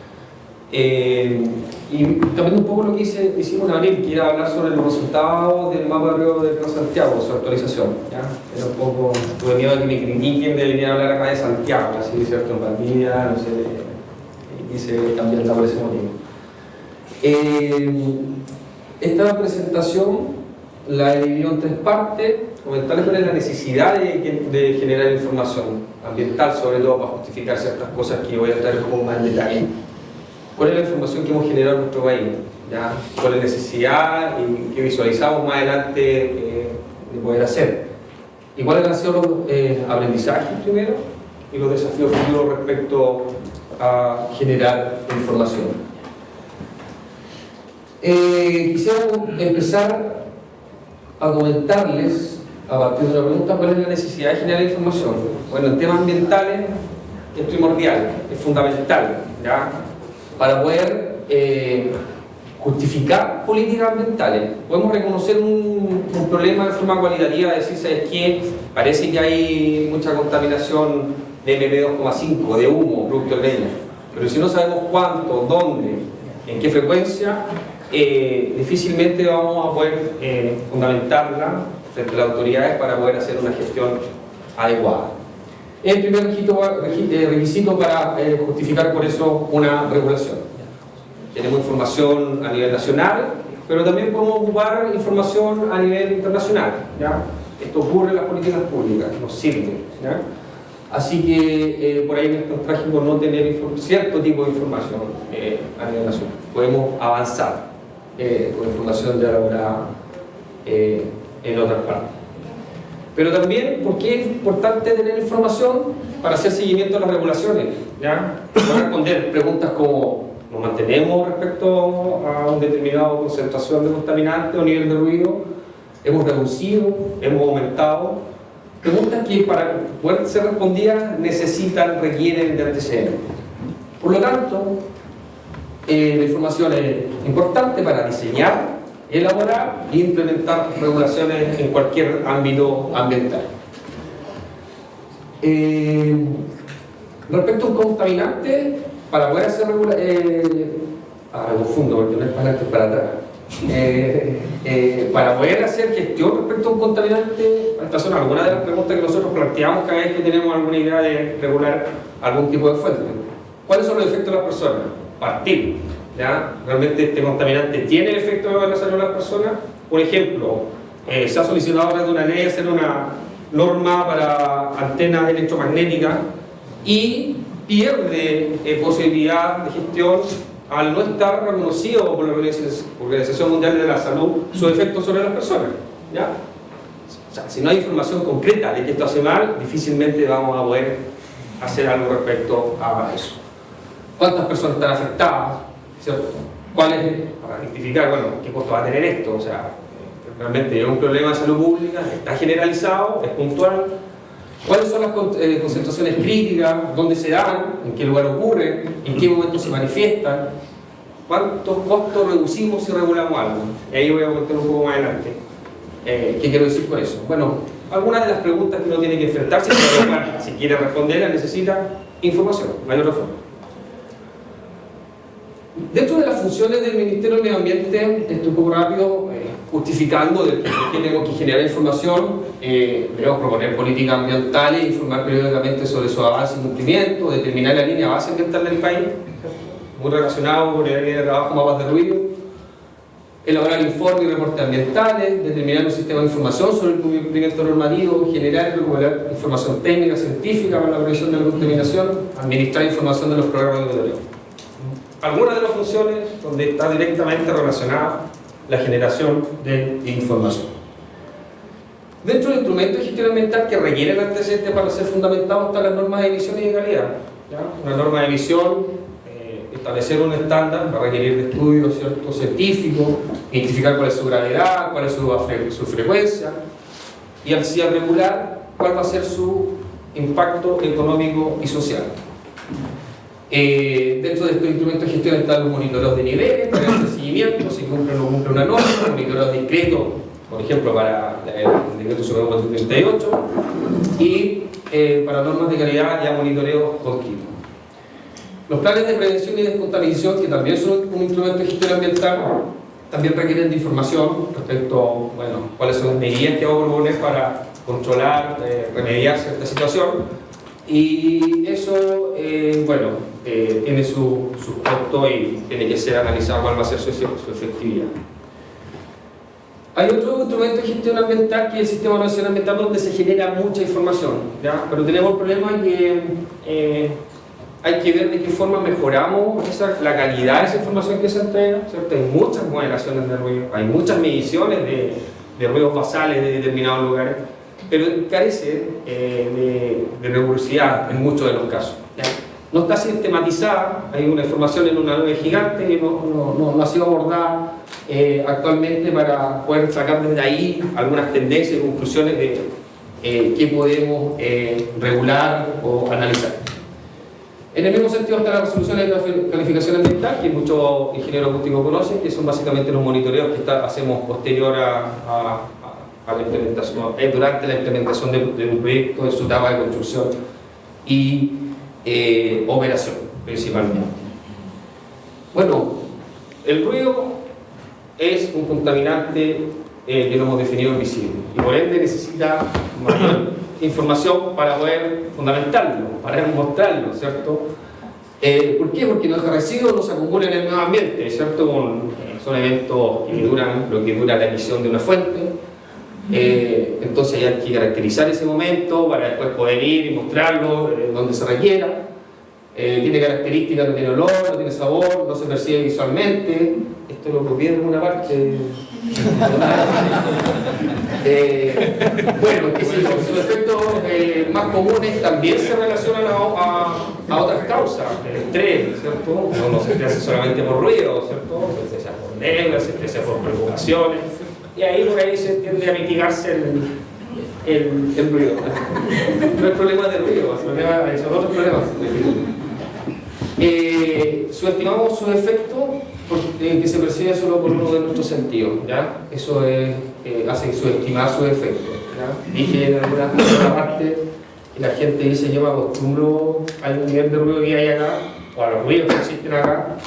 Y también un poco lo que hicimos en abril, que era hablar sobre los resultados del mapa de riego de Gran Santiago, su actualización. ¿Ya? Era un poco, tuve miedo de que me critiquen de venir a hablar acá de Santiago, así cierto, en Valdivia, no sé, y quise cambiarla por ese motivo. Esta presentación la he dividido en tres partes, comentarles cuál es la necesidad de generar información ambiental, sobre todo para justificar ciertas cosas que voy a traer un poco más en detalle. ¿Cuál es la información que hemos generado en nuestro país? ¿Ya? ¿Cuál es la necesidad y que visualizamos más adelante de poder hacer? ¿Y cuáles han sido los aprendizajes primero y los desafíos futuros respecto a generar información? Quisiera empezar a comentarles, a partir de una pregunta, cuál es la necesidad de generar información. Bueno, en temas ambientales es primordial, es fundamental, ¿ya? Para poder justificar políticas ambientales. Podemos reconocer un problema de forma cualitativa, decir, ¿sabes qué? Parece que hay mucha contaminación de MP2,5, de humo, producto de leña. Pero si no sabemos cuánto, dónde, en qué frecuencia, difícilmente vamos a poder fundamentarla frente a las autoridades para poder hacer una gestión adecuada. Es el primer requisito para justificar por eso una regulación. Tenemos información a nivel nacional, pero también podemos ocupar información a nivel internacional, ¿ya? Esto ocurre en las políticas públicas, nos sirve, ¿ya? Así que por ahí nos traje por no tener cierto tipo de información a nivel nacional. Podemos avanzar con información ya elaborada en otras partes. Pero también, ¿por qué es importante tener información? Para hacer seguimiento a las regulaciones, ¿ya? Para responder preguntas como ¿nos mantenemos respecto a una determinada concentración de contaminantes o nivel de ruido? ¿Hemos reducido? ¿Hemos aumentado? Preguntas que para poder ser respondidas requieren de antecedentes. Por lo tanto, la información es importante para diseñar, elaborar e implementar regulaciones en cualquier ámbito ambiental. Respecto a un contaminante, para poder hacer me confundo porque no es para adelante, es para atrás. Para poder hacer gestión respecto a un contaminante, estas son algunas de las preguntas que nosotros planteamos cada vez que tenemos alguna idea de regular algún tipo de fuente. ¿Cuáles son los efectos de las personas? Partir. ¿Ya? ¿Realmente este contaminante tiene efecto en la salud de las personas? Por ejemplo, se ha solicitado desde una ley hacer una norma para antenas electromagnéticas y pierde posibilidad de gestión al no estar reconocido por la Organización Mundial de la Salud sus efectos sobre las personas, ¿ya? O sea, si no hay información concreta de que esto hace mal, difícilmente vamos a poder hacer algo respecto a eso. ¿Cuántas personas están afectadas? ¿Cierto? ¿Cuál es, para identificar, bueno, qué costo va a tener esto? O sea, realmente es un problema de salud pública, está generalizado, es puntual. ¿Cuáles son las concentraciones críticas? ¿Dónde se dan? ¿En qué lugar ocurre? ¿En qué momento se manifiestan? ¿Cuántos costos reducimos si regulamos algo? Y ahí voy a comentar un poco más adelante. ¿Qué quiero decir con eso? Bueno, algunas de las preguntas que uno tiene que enfrentarse, si quiere responderlas, necesita información, no hay otra forma. Dentro de las funciones del Ministerio del Medio Ambiente, estoy un poco rápido justificando de que tenemos que generar información, debemos proponer políticas ambientales, informar periódicamente sobre su avance y cumplimiento, determinar la línea base ambiental del país, muy relacionado con el área de trabajo mapas de ruido, elaborar informes y reportes ambientales, determinar un sistema de información sobre el cumplimiento normativo, generar y recuperar información técnica, científica para la prevención de la contaminación, administrar información de los programas de monitoreo. Algunas de las funciones donde está directamente relacionada la generación de información. Dentro del instrumento de gestión ambiental que requieren antecedentes para ser fundamentados están las normas de emisión y de calidad, ¿ya? Una norma de emisión establecer un estándar, va a requerir de estudios, ¿cierto?, científicos, identificar cuál es su gravedad, cuál es su frecuencia, y así al regular cuál va a ser su impacto económico y social. Dentro de estos instrumentos de gestión están los monitoreos de niveles, para el seguimiento, si cumple o no cumple una norma, monitoreos discretos, por ejemplo, para el decreto supremo 438, y para normas de calidad ya monitoreo continuo. Los planes de prevención y descontaminación, que también son un instrumento de gestión ambiental, también requieren de información respecto a, bueno, cuáles son las medidas que vamos a proponer para controlar, remediar cierta situación. Y eso, tiene su costo y tiene que ser analizado cuál va a ser su efectividad. Hay otro instrumento de gestión ambiental que es el Sistema Nacional Ambiental, donde se genera mucha información, ¿ya? Pero tenemos el problema que hay que ver de qué forma mejoramos la calidad de esa información que se entrega, ¿cierto? Hay muchas modelaciones de ruido, hay muchas mediciones de ruidos basales de determinados lugares, pero carece de rigurosidad en muchos de los casos, ¿ya? No está sistematizada, hay una información en una nube gigante que no ha sido abordada actualmente para poder sacar desde ahí algunas tendencias y conclusiones de qué podemos regular o analizar. En el mismo sentido están las resoluciones de calificación ambiental, que muchos ingenieros acústicos conocen, que son básicamente los monitoreos que hacemos posterior a la implementación, durante la implementación de un proyecto en su etapa de construcción y operación, principalmente. Bueno, el ruido es un contaminante que lo hemos definido invisible y por ende necesita mayor información para poder fundamentarlo, para mostrarlo, ¿cierto? ¿Por qué? Porque los residuos no se acumulan en el medio ambiente, ¿cierto? Son eventos que duran lo que dura la emisión de una fuente. Entonces hay que caracterizar ese momento para después poder ir y mostrarlo donde se requiera. Tiene características, no tiene olor, no tiene sabor, no se percibe visualmente. Esto lo copié en una parte. Bueno, que si sus efectos más comunes también se relacionan a otras causas, el estrés, ¿cierto? No se hace solamente por ruido, ¿cierto? Se hace por nervios, se hace por preocupaciones, y ahí por ahí se tiende a mitigarse el ruido. No es problema de ruido, son otros problemas. Subestimamos su efecto que se percibe solo por uno de nuestros sentidos, ¿ya? Eso hace subestimar su efecto, ¿ya? Dije en alguna parte que la gente dice: yo me acostumbro al nivel de ruido que hay acá, o a los ruidos que existen acá,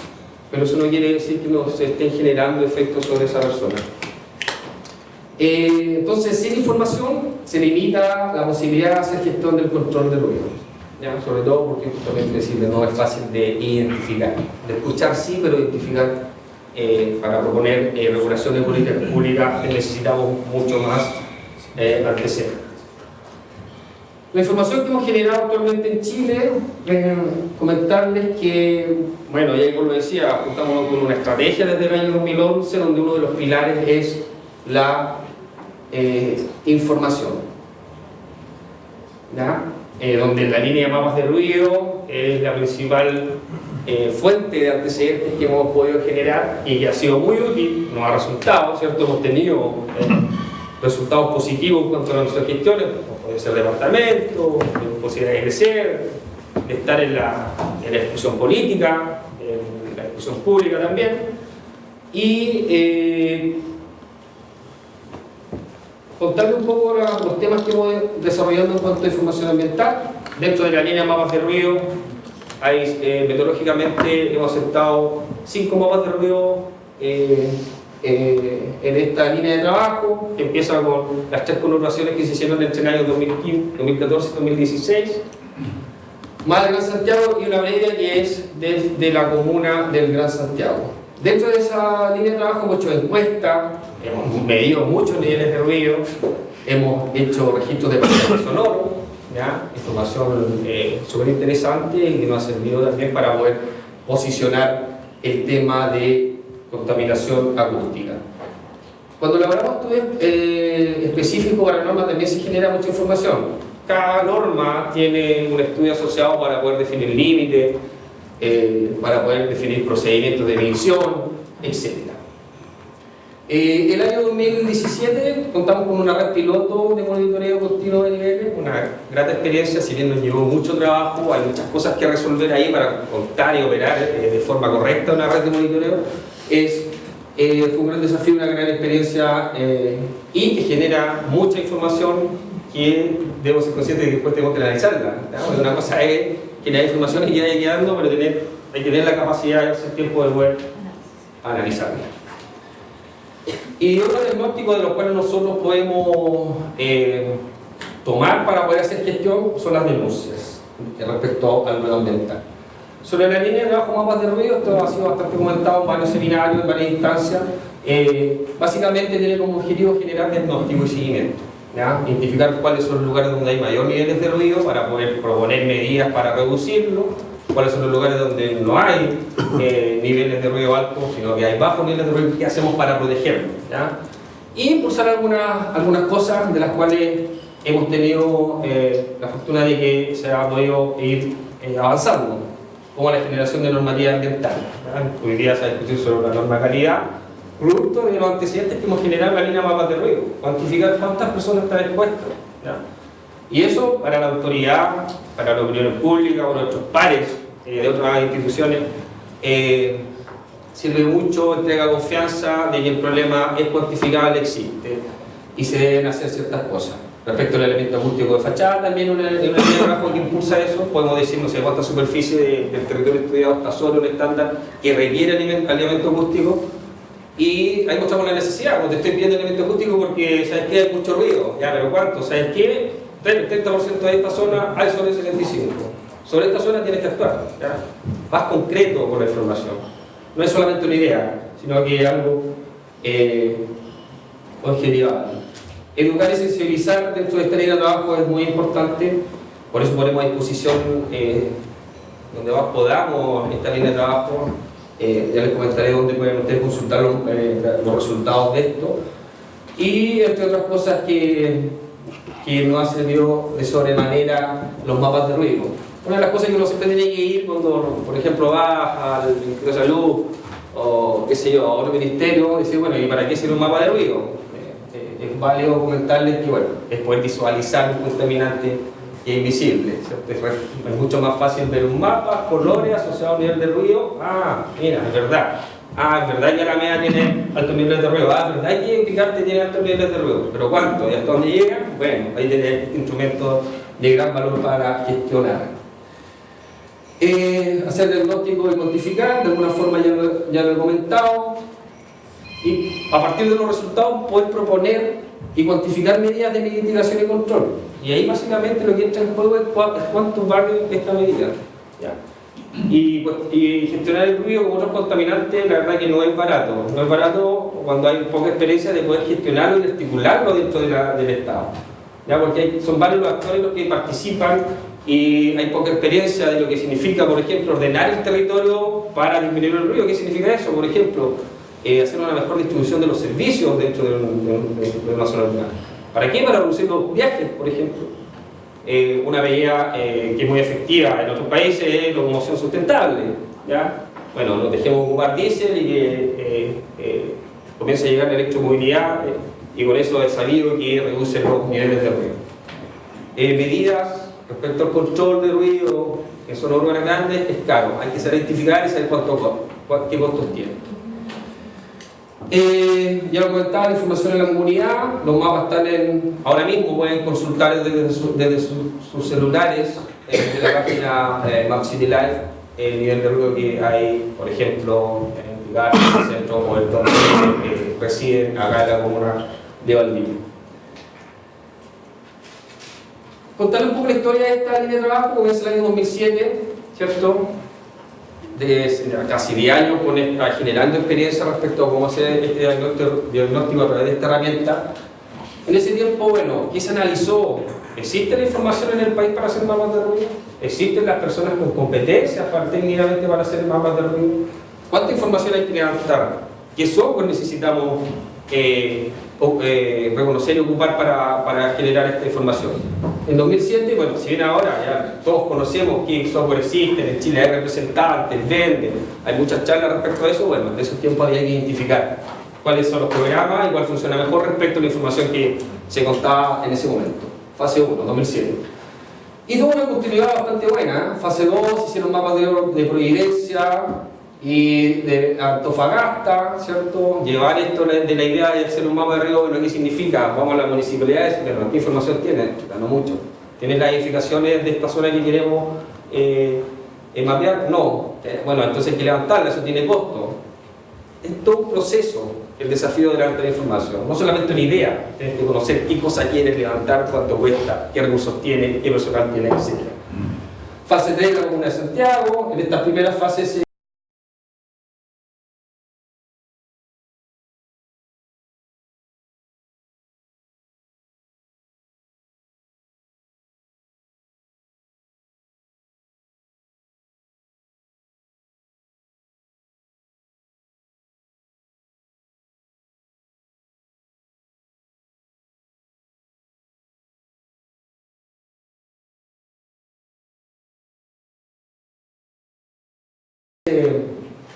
pero eso no quiere decir que no se estén generando efectos sobre esa persona. Entonces, sin información se limita la posibilidad de hacer gestión del control del ruido, ¿ya? Sobre todo porque justamente decirle no es fácil de identificar, de escuchar sí, pero identificar para proponer regulaciones públicas necesitamos mucho más antecedentes. La información que hemos generado actualmente en Chile, comentarles que, bueno, ya como lo decía, contamos con una estrategia desde el año 2011 donde uno de los pilares es la información, ¿ya? Donde la línea de mapas de ruido es la principal fuente de antecedentes que hemos podido generar y que ha sido muy útil, nos ha resultado, ¿cierto? Hemos tenido resultados positivos en cuanto a nuestras gestiones, como puede ser departamento, posibilidad de crecer, de estar en la discusión política, en la discusión pública también, y contarles un poco los temas que hemos desarrollado en cuanto a información ambiental. Dentro de la línea de mapas de ruido, metodológicamente hemos aceptado 5 mapas de ruido en esta línea de trabajo, que empieza con las 3 conurbaciones que se hicieron entre el año 2014 y 2016, más el Gran Santiago, y una previa que es desde la comuna del Gran Santiago. Dentro de esa línea de trabajo hemos hecho encuestas, hemos medido muchos niveles de ruido, hemos hecho registros de paisaje sonoro, ¿ya? Información súper interesante y que nos ha servido también para poder posicionar el tema de contaminación acústica. Cuando elaboramos estudios específicos para normas también se genera mucha información. Cada norma tiene un estudio asociado para poder definir límites, para poder definir procedimientos de medición, etc. El año 2017 contamos con una red piloto de monitoreo continuo de niveles, una grata experiencia, si bien nos llevó mucho trabajo, hay muchas cosas que resolver ahí para contar y operar de forma correcta una red de monitoreo. Fue un gran desafío, una gran experiencia y que genera mucha información que debo ser consciente de que después tenemos que analizarla, ¿no? Una cosa es generar información y ya ir quedando, pero hay que tener la capacidad y el tiempo de poder analizarla. Y otro diagnóstico de los cuales nosotros podemos tomar para poder hacer gestión son las denuncias respecto al ruido ambiental. Sobre la línea de trabajo mapas de ruido, esto ha sido bastante comentado en varios seminarios, en varias instancias. Básicamente tiene como objetivo generar diagnóstico y seguimiento, ¿ya? Identificar cuáles son los lugares donde hay mayor niveles de ruido para poder proponer medidas para reducirlo, cuáles son los lugares donde no hay niveles de ruido altos, sino que hay bajos niveles de ruido, qué hacemos para protegerlo, ¿ya? Y impulsar algunas cosas de las cuales hemos tenido la fortuna de que se ha podido ir avanzando, como la generación de normativa ambiental, ¿ya? Hoy día se ha discutido sobre la norma de calidad, producto de los antecedentes que hemos generado en la línea mapas de ruido, cuantificar cuántas personas están expuestas, ¿ya? Y eso para la autoridad, para la opinión pública, para nuestros pares de otras instituciones, sirve mucho, entrega confianza de que el problema es cuantificable, existe y se deben hacer ciertas cosas. Respecto al elemento acústico de fachada, también una línea de trabajo que impulsa eso, podemos decir, no sé cuánta superficie del territorio estudiado está sobre un estándar que requiere elemento acústico, y ahí mostramos la necesidad, cuando te estoy pidiendo elemento acústico porque, ¿sabes qué? Hay mucho ruido, ya, pero ¿cuánto? ¿Sabes qué? El 30% de esta zona hay sobre el 75%. Sobre esta zona tienes que actuar, ¿ya? Más concreto con la información. No es solamente una idea, sino que es algo objetivable. Educar y sensibilizar dentro de esta línea de trabajo es muy importante, por eso ponemos a disposición donde más podamos esta línea de trabajo. Ya les comentaré dónde pueden ustedes consultar los resultados de esto, y entre otras cosas que nos ha servido de sobremanera los mapas de ruido. Una de las cosas que uno siempre tiene que ir cuando, por ejemplo, va al Ministerio de Salud o qué sé yo, a otro ministerio, decir, bueno, ¿y para qué sirve un mapa de ruido? Es válido comentarles que, bueno, es poder visualizar un contaminante que es invisible, ¿cierto? Es mucho más fácil ver un mapa, colores asociados a un nivel de ruido. Ah, mira, es verdad. Ah, es verdad que la media tiene altos niveles de ruido. Ah, es verdad que Picarte tiene altos niveles de ruido. ¿Pero cuánto? ¿Y hasta dónde llega? Bueno, ahí tenés instrumentos de gran valor para gestionar. Hacer diagnóstico y cuantificar, de alguna forma ya lo he comentado. Y a partir de los resultados poder proponer y cuantificar medidas de mitigación y control. Y ahí básicamente lo que entra en juego es cuánto vale esta medida, ¿ya? Y gestionar el ruido como otros contaminantes, la verdad que no es barato. No es barato cuando hay poca experiencia de poder gestionarlo y articularlo dentro del Estado, ¿ya? Porque son varios los actores los que participan y hay poca experiencia de lo que significa, por ejemplo, ordenar el territorio para disminuir el ruido. ¿Qué significa eso? Por ejemplo, hacer una mejor distribución de los servicios dentro de una zona urbana. ¿Para qué? Para reducir los viajes, por ejemplo. Una medida que es muy efectiva en otros países es la locomoción sustentable, ¿ya? Bueno, nos dejemos ocupar diésel y que comience a llegar la electromovilidad, y con eso es sabido que reduce los niveles de ruido. Medidas respecto al control de ruido en zonas urbanas grandes es caro, hay que saber identificar y saber qué costos tiene. Ya lo comentaba, la información en la comunidad, los mapas están ahora mismo, pueden consultar desde sus celulares de la página Map City Life el nivel de ruido que hay, por ejemplo, en Picarte, en el centro o en donde residen acá en la comuna de Valdivia. Contarles un poco la historia de esta línea de trabajo, que es el año 2007, ¿cierto? De casi 10 años generando experiencia respecto a cómo hacer este diagnóstico a través de esta herramienta. En ese tiempo, bueno, ¿qué se analizó? ¿Existe la información en el país para hacer mapas de ruido? ¿Existen las personas con competencias técnicamente para hacer mapas de ruido? ¿Cuánta información hay que levantar? ¿Qué software necesitamos reconocer y ocupar para generar esta información? En 2007, bueno, si bien ahora ya todos conocemos qué software existe, en Chile hay representantes, venden, hay muchas charlas respecto a eso, bueno, en esos tiempos había que identificar cuáles son los programas y cuál funciona mejor respecto a la información que se contaba en ese momento. Fase 1, 2007. Y tuvo una continuidad bastante buena, ¿eh? Fase 2, hicieron mapas de Providencia y de Antofagasta, ¿cierto? Llevar esto de la idea de hacer un mapa de río, bueno, ¿qué significa? Vamos a las municipalidades, pero ¿qué información tienen? No mucho. ¿Tienen las edificaciones de esta zona que queremos mapear? No. Bueno, entonces hay que levantarla, eso tiene costo. Es todo un proceso, el desafío de levantar información. No solamente una idea, tienes que conocer qué cosa quieres levantar, cuánto cuesta, qué recursos tiene, qué personal tiene, etc. Fase 3, la Comuna de Santiago. En estas primeras fases se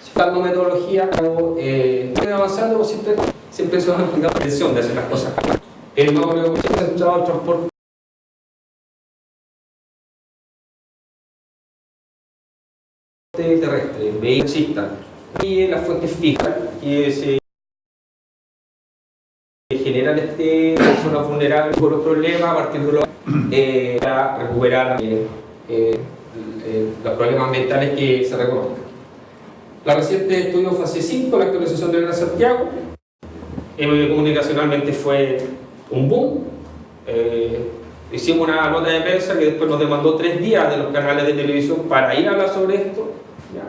buscando metodología, avanzando, siempre se va a aplicar la atención de hacer las cosas. El nuevo negocio se ha centrado al transporte terrestre, vehículos existan, y en las fuentes fijas que se generan personas vulnerables por los problemas a partir de los para recuperar los problemas ambientales que se reconozcan. La reciente estudio fase 5, la actualización del Gran Santiago, comunicacionalmente fue un boom. Hicimos una nota de prensa que después nos demandó 3 días de los canales de televisión para ir a hablar sobre esto. ¿Ya?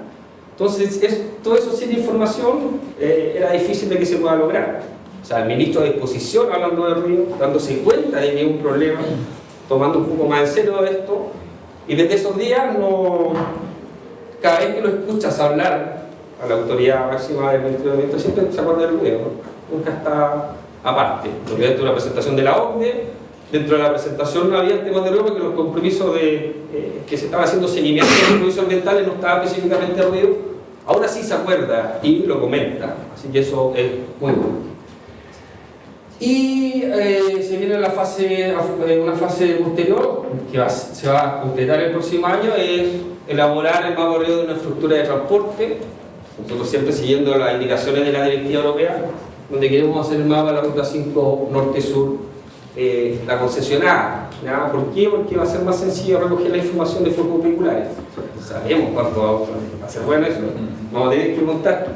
Entonces, todo eso sin información era difícil de que se pueda lograr. O sea, el ministro de Disposición hablando del río, dándose cuenta de que hay un problema, tomando un poco más en serio esto, y desde esos días cada vez que lo escuchas hablar a la autoridad máxima del Ministerio de Ambiente siempre se acuerda del río, ¿no? Nunca está aparte. Porque dentro de la presentación de la OCDE, dentro de la presentación no había temas de río porque los compromisos que se estaba haciendo seguimiento de los compromisos ambientales no estaba específicamente el río. Ahora sí se acuerda y lo comenta, así que eso es muy bueno. Y se viene una fase posterior que se va a completar el próximo año, es elaborar el mapa río de una estructura de transporte, nosotros siempre siguiendo las indicaciones de la directiva europea, donde queremos hacer el mapa de la ruta 5 norte-sur, la concesionada. ¿Ya? ¿Por qué? Porque va a ser más sencillo recoger la información de flujos vehiculares. Sabemos cuánto va a ser bueno eso, vamos a tener que montar.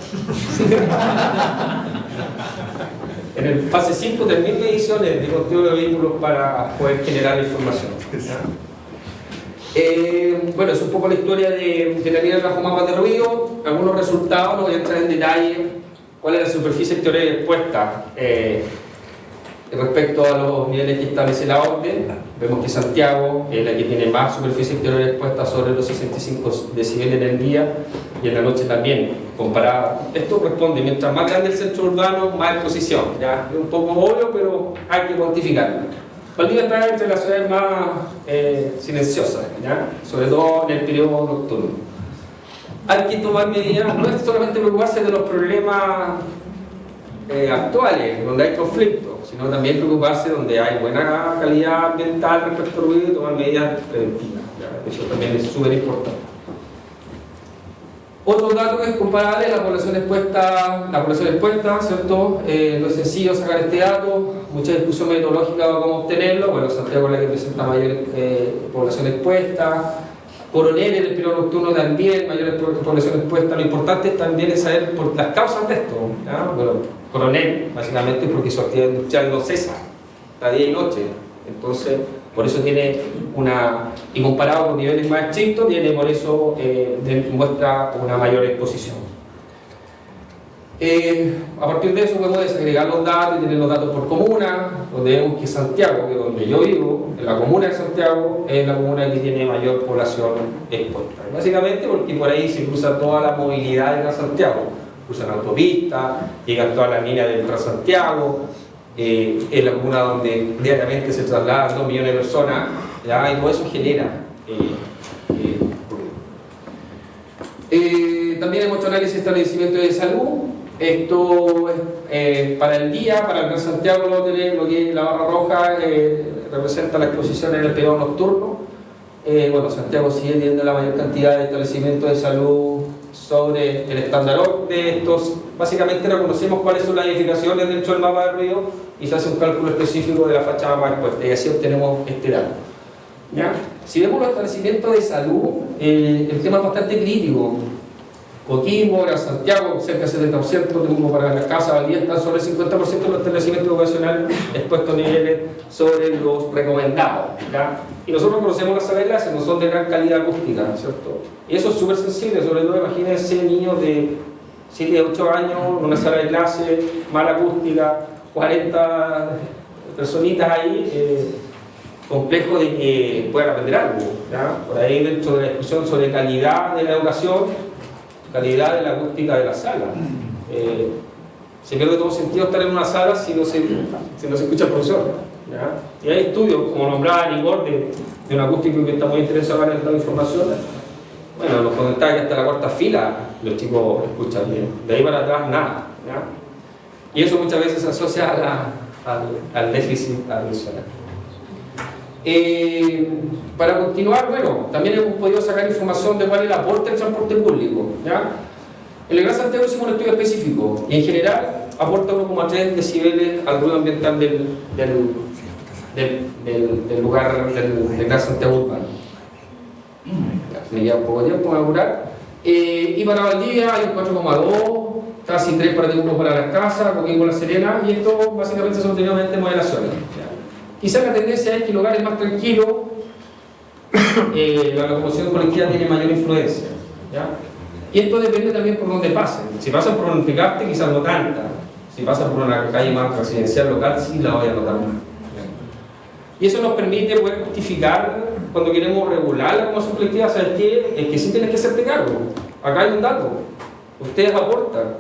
En el fase 5, 3.000 mediciones de conteo de vehículos para poder generar información. Bueno, es un poco la historia de la línea de bajo mapas de ruido, algunos resultados, no voy a entrar en detalle, cuál es la superficie exterior expuesta respecto a los niveles que establece la orden. Vemos que Santiago es la que tiene más superficie exterior expuesta sobre los 65 decibeles en el día y en la noche también, comparada. Esto responde, mientras más grande el centro urbano, más exposición. ¿Ya? Es un poco obvio, pero hay que cuantificarlo. Valdivia está entre las ciudades más silenciosas, ¿ya? Sobre todo en el periodo nocturno. Hay que tomar medidas, no es solamente preocuparse de los problemas actuales, donde hay conflictos, sino también preocuparse donde hay buena calidad ambiental respecto al ruido y tomar medidas preventivas. ¿Ya? Eso también es súper importante. Otro dato que es comparable es la población expuesta, ¿cierto? No es sencillo sacar este dato, mucha discusión metodológica de cómo obtenerlo. Bueno, Santiago es la que presenta mayor población expuesta. Coronel en el periodo nocturno también, mayor población expuesta. Lo importante también es saber por las causas de esto. ¿Ya? Bueno, Coronel, básicamente porque su actividad industrial no cesa, está día y noche. Entonces, por eso tiene y comparado con niveles más estrictos, tiene por eso muestra una mayor exposición. A partir de eso podemos desagregar los datos y tener los datos por comuna, donde vemos que Santiago, que es donde yo vivo, en la comuna de Santiago, es la comuna que tiene mayor población expuesta. Básicamente porque por ahí se cruza toda la movilidad de Gran Santiago, cruzan autopistas, llegan todas las líneas del Transantiago. Es la comuna donde diariamente se trasladan 2 millones de personas ¿ya? Y todo eso genera ruido. También hemos hecho análisis de establecimientos de salud. Esto es para el día, para el Gran Santiago lo que es la barra roja representa la exposición en el periodo nocturno. Bueno, Santiago sigue teniendo la mayor cantidad de establecimientos de salud sobre el estándar OCDE de estos. Básicamente reconocemos cuáles son las edificaciones dentro del mapa de ruido y se hace un cálculo específico de la fachada más expuesta y así obtenemos este dato. ¿Ya? Si vemos los establecimientos de salud, el tema es bastante crítico. Coquimbo, Gran Santiago, cerca del 70%, tenemos para las casas al día están sobre el 50% de los establecimientos educacionales expuestos a niveles sobre los recomendados, ¿ya? Y nosotros conocemos las salas de clase, no son de gran calidad acústica, ¿cierto? Y eso es súper sensible, sobre todo imagínense niños de 7 a 8 años en una sala de clase, mala acústica, 40 personitas ahí, complejo de que puedan aprender algo, ¿ya? Por ahí dentro de la discusión sobre calidad de la educación, calidad de la acústica de la sala. Se pierde todo sentido estar en una sala si no se escucha el profesor, ¿ya? Y hay estudios, como nombraba Igor, de un acústico que está muy interesado en esta información. Bueno, nos comentaba que hasta la cuarta fila los chicos escuchan bien, de ahí para atrás nada, ¿ya? Y eso muchas veces se asocia al déficit atencional. Para continuar, bueno, también hemos podido sacar información de cuál es el aporte del transporte público, ¿ya? En el Gran Santiago hicimos un estudio específico y en general aporta 1,3 decibeles al ruido ambiental del lugar del Gran Santiago urbano. Me queda un poco de tiempo, me voy a apurar. Y para Valdivia hay un 4,2, casi 3 para Temuco para las casas, Coquimbo La Serena, y esto básicamente son obtenido modelaciones. Quizás la tendencia es que lugares más tranquilos, la locomoción colectiva tiene mayor influencia, ¿ya? Y esto depende también por dónde pasen. Si pasan por un Picarte, quizás no tanta. Si pasan por una calle más residencial local, sí la voy a notar más. Y eso nos permite poder justificar cuando queremos regular la locomoción colectiva. ¿Sabes qué? Es que sí tienes que hacerte cargo. Acá hay un dato. Ustedes aportan.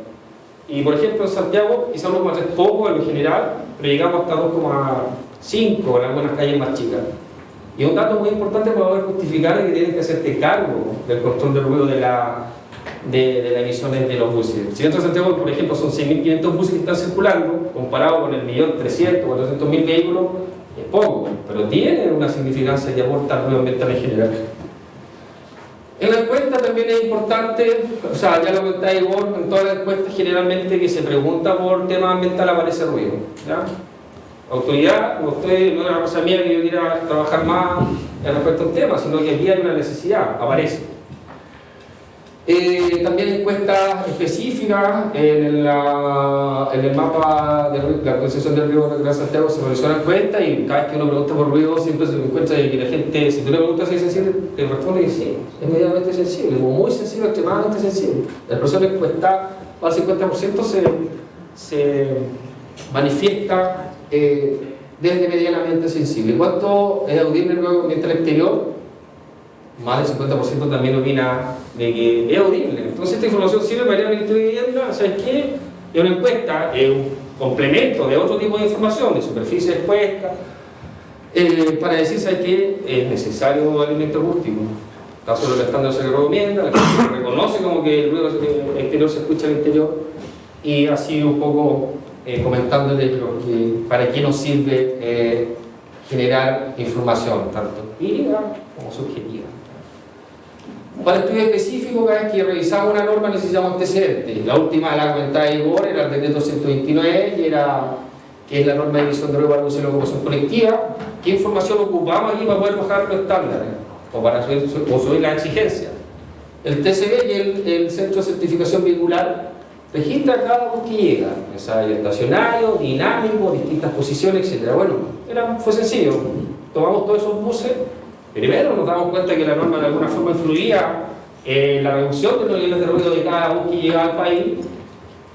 Y por ejemplo en Santiago quizás lo vamos a hacer poco en lo general, pero llegamos hasta 2,5 en algunas calles más chicas. Y un dato muy importante para poder justificar es que tienes que hacerte cargo del control del ruido de las emisiones de los buses. Si dentro de Santiago, por ejemplo, son 6.500 buses que están circulando, comparado con el 1.300.000, 400.000 vehículos, es poco, pero tiene una significancia que aporta al ruido ambiental en general. En la encuesta también es importante, o sea, ya lo comentaba Igor, en todas las encuestas generalmente que se pregunta por tema ambiental aparece ruido, ¿ya? Autoridad, no es una cosa mía que yo quiera trabajar más respecto a un tema, sino que aquí hay una necesidad, aparece. También encuestas específicas en el mapa de la concesión del ruido de Gran Santiago se realizó una encuesta y cada vez que uno pregunta por ruido siempre se encuentra de que la gente, si tú le preguntas si es sensible, te responde que sí, es medianamente sensible, o muy sensible, extremadamente sensible. El proceso de encuesta al 50% se manifiesta desde medianamente sensible. ¿Cuánto es audible el ruido ambiental exterior? Más del 50% también opina de que es audible. Entonces esta información sirve para ir a la Ministerio de Vivienda. ¿Sabes qué? Es una encuesta, es un complemento de otro tipo de información, de superficie expuesta, para decir, ¿sabes qué? Es necesario un alimento acústico. Está sobre el estándar se recomienda, se reconoce como que el ruido exterior se escucha al interior, y así un poco comentándoles para qué nos sirve generar información, tanto empírica como subjetiva. Para el estudio específico, cada vez que revisamos una norma necesitamos antecedentes. La última, la comentada de Igor, era el decreto 129, que es la norma de emisión de ruido para uso de locomoción colectiva. ¿Qué información ocupamos aquí para poder bajar los estándares? O para subir las exigencias. El TCB, y el Centro de Certificación Vehicular, registra cada bus que llega. Ensayo estacionario, dinámico, distintas posiciones, etc. Bueno, fue sencillo. Tomamos todos esos buses. Primero nos damos cuenta que la norma de alguna forma influía en la reducción de los niveles de ruido de cada bus que llegaba al país,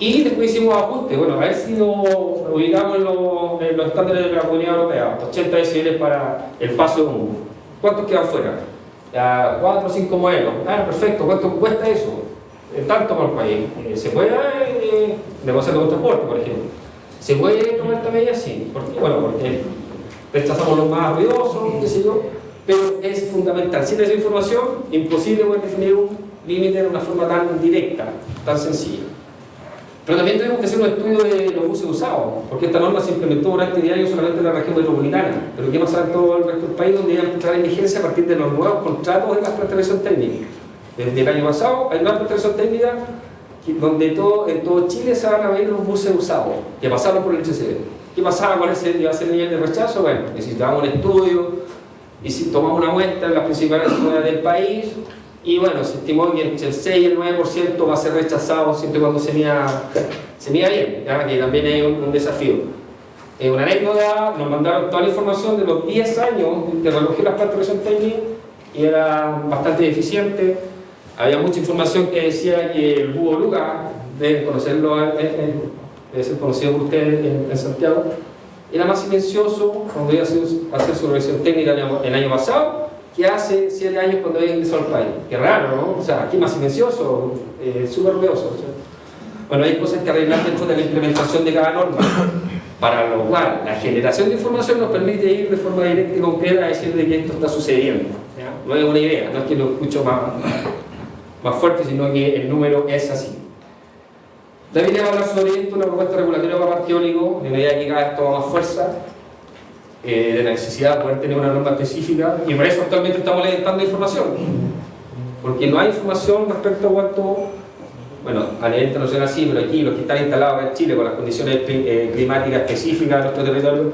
y después hicimos ajustes. Bueno, a ver si lo ubicamos en los estándares de la Comunidad Europea, 80 decibeles para el paso de un bus. ¿Cuántos quedan fuera? 4 o 5 modelos. Perfecto. ¿Cuánto cuesta eso? Tanto para el país. ¿Se puede negociar con transporte, por ejemplo? ¿Se puede tomar esta medida? Sí. ¿Por qué? Bueno, porque rechazamos los más ruidosos, qué sé yo. pero es fundamental. Sin esa información, imposible poder definir un límite de una forma tan directa, tan sencilla. Pero también tenemos que hacer un estudio de los buses usados, porque esta norma se implementó durante 10 años solamente en la región metropolitana, pero ¿qué pasa en todo el resto del país, donde ya empezará en vigencia a partir de los nuevos contratos de la prestación técnica? Desde el año pasado hay una prestación técnica donde en todo Chile se van a ver los buses usados, que pasaron por el HCB. ¿Qué pasaba? ¿Cuál iba a ser el nivel de rechazo? Bueno, necesitábamos un estudio, y si tomamos una muestra en las principales ciudades del país, y bueno, se estimó que entre el 6 y el 9% va a ser rechazado siempre cuando se mida bien, ¿ya? Que también hay un desafío. Una anécdota, nos mandaron toda la información de los 10 años que recogió las plantas de revisión técnica y era bastante deficiente. Había mucha información que decía que el búho Luca, deben conocerlo, debe ser conocido por ustedes en Santiago, era más silencioso cuando iba a hacer su revisión técnica el año pasado que hace 7 años cuando había ingresado al país. Qué raro, ¿no? O sea, aquí más silencioso, súper ruidoso. O sea. Bueno, hay cosas que arreglar dentro de la implementación de cada norma, para lo cual la generación de información nos permite ir de forma directa y concreta a decir de que esto está sucediendo. ¿Ya? No es una idea, no es que lo escucho más fuerte, sino que el número es así. También voy a hablar sobre esto, una propuesta regulatoria para parque eólico, de medida que cada vez toma más fuerza, de la necesidad de poder tener una norma específica, y por eso actualmente estamos levantando información, porque no hay información respecto a cuánto, bueno, a nivel internacional sí, pero aquí los que están instalados en Chile con las condiciones climáticas específicas de nuestro territorio,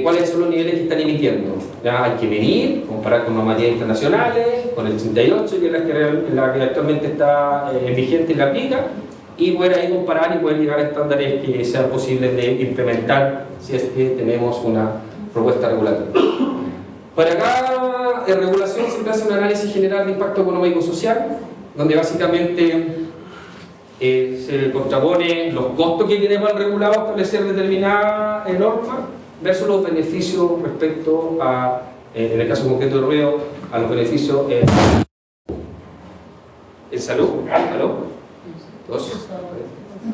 cuáles son los niveles que están emitiendo. Ya hay que medir, comparar con normativas internacionales, con el 88, que es la que actualmente está vigente y la aplica, y poder ahí comparar y poder llegar a estándares que sean posibles de implementar si es que tenemos una propuesta regulatoria. Para cada regulación siempre hace un análisis general de impacto económico y social, donde básicamente se contrapone los costos que tiene para el regulado establecer determinada norma versus los beneficios respecto a, en el caso concreto del ruido, a los beneficios en salud. ¿Aló? ¿Dos?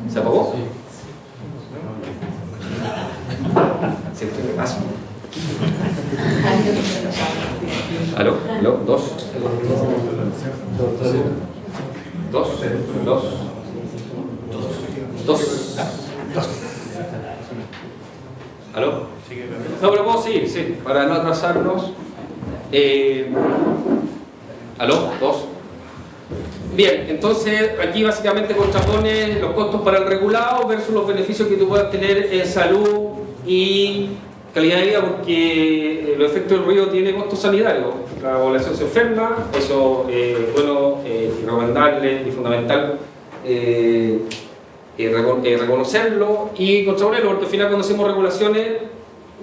¿Se apagó? Siempre me paso. ¿Aló? ¿Aló? ¿Dos? ¿Dos? ¿Dos? ¿Dos? ¿Aló? No, pero puedo seguir, sí, para no atrasarnos. ¿Aló? ¿Dos? Bien, entonces aquí básicamente contrapone los costos para el regulado versus los beneficios que tú puedas tener en salud y calidad de vida, porque el efecto del ruido tiene costos sanitarios. La población se enferma, eso es bueno, recomendable y fundamental reconocerlo y contraponerlo, porque al final cuando hacemos regulaciones,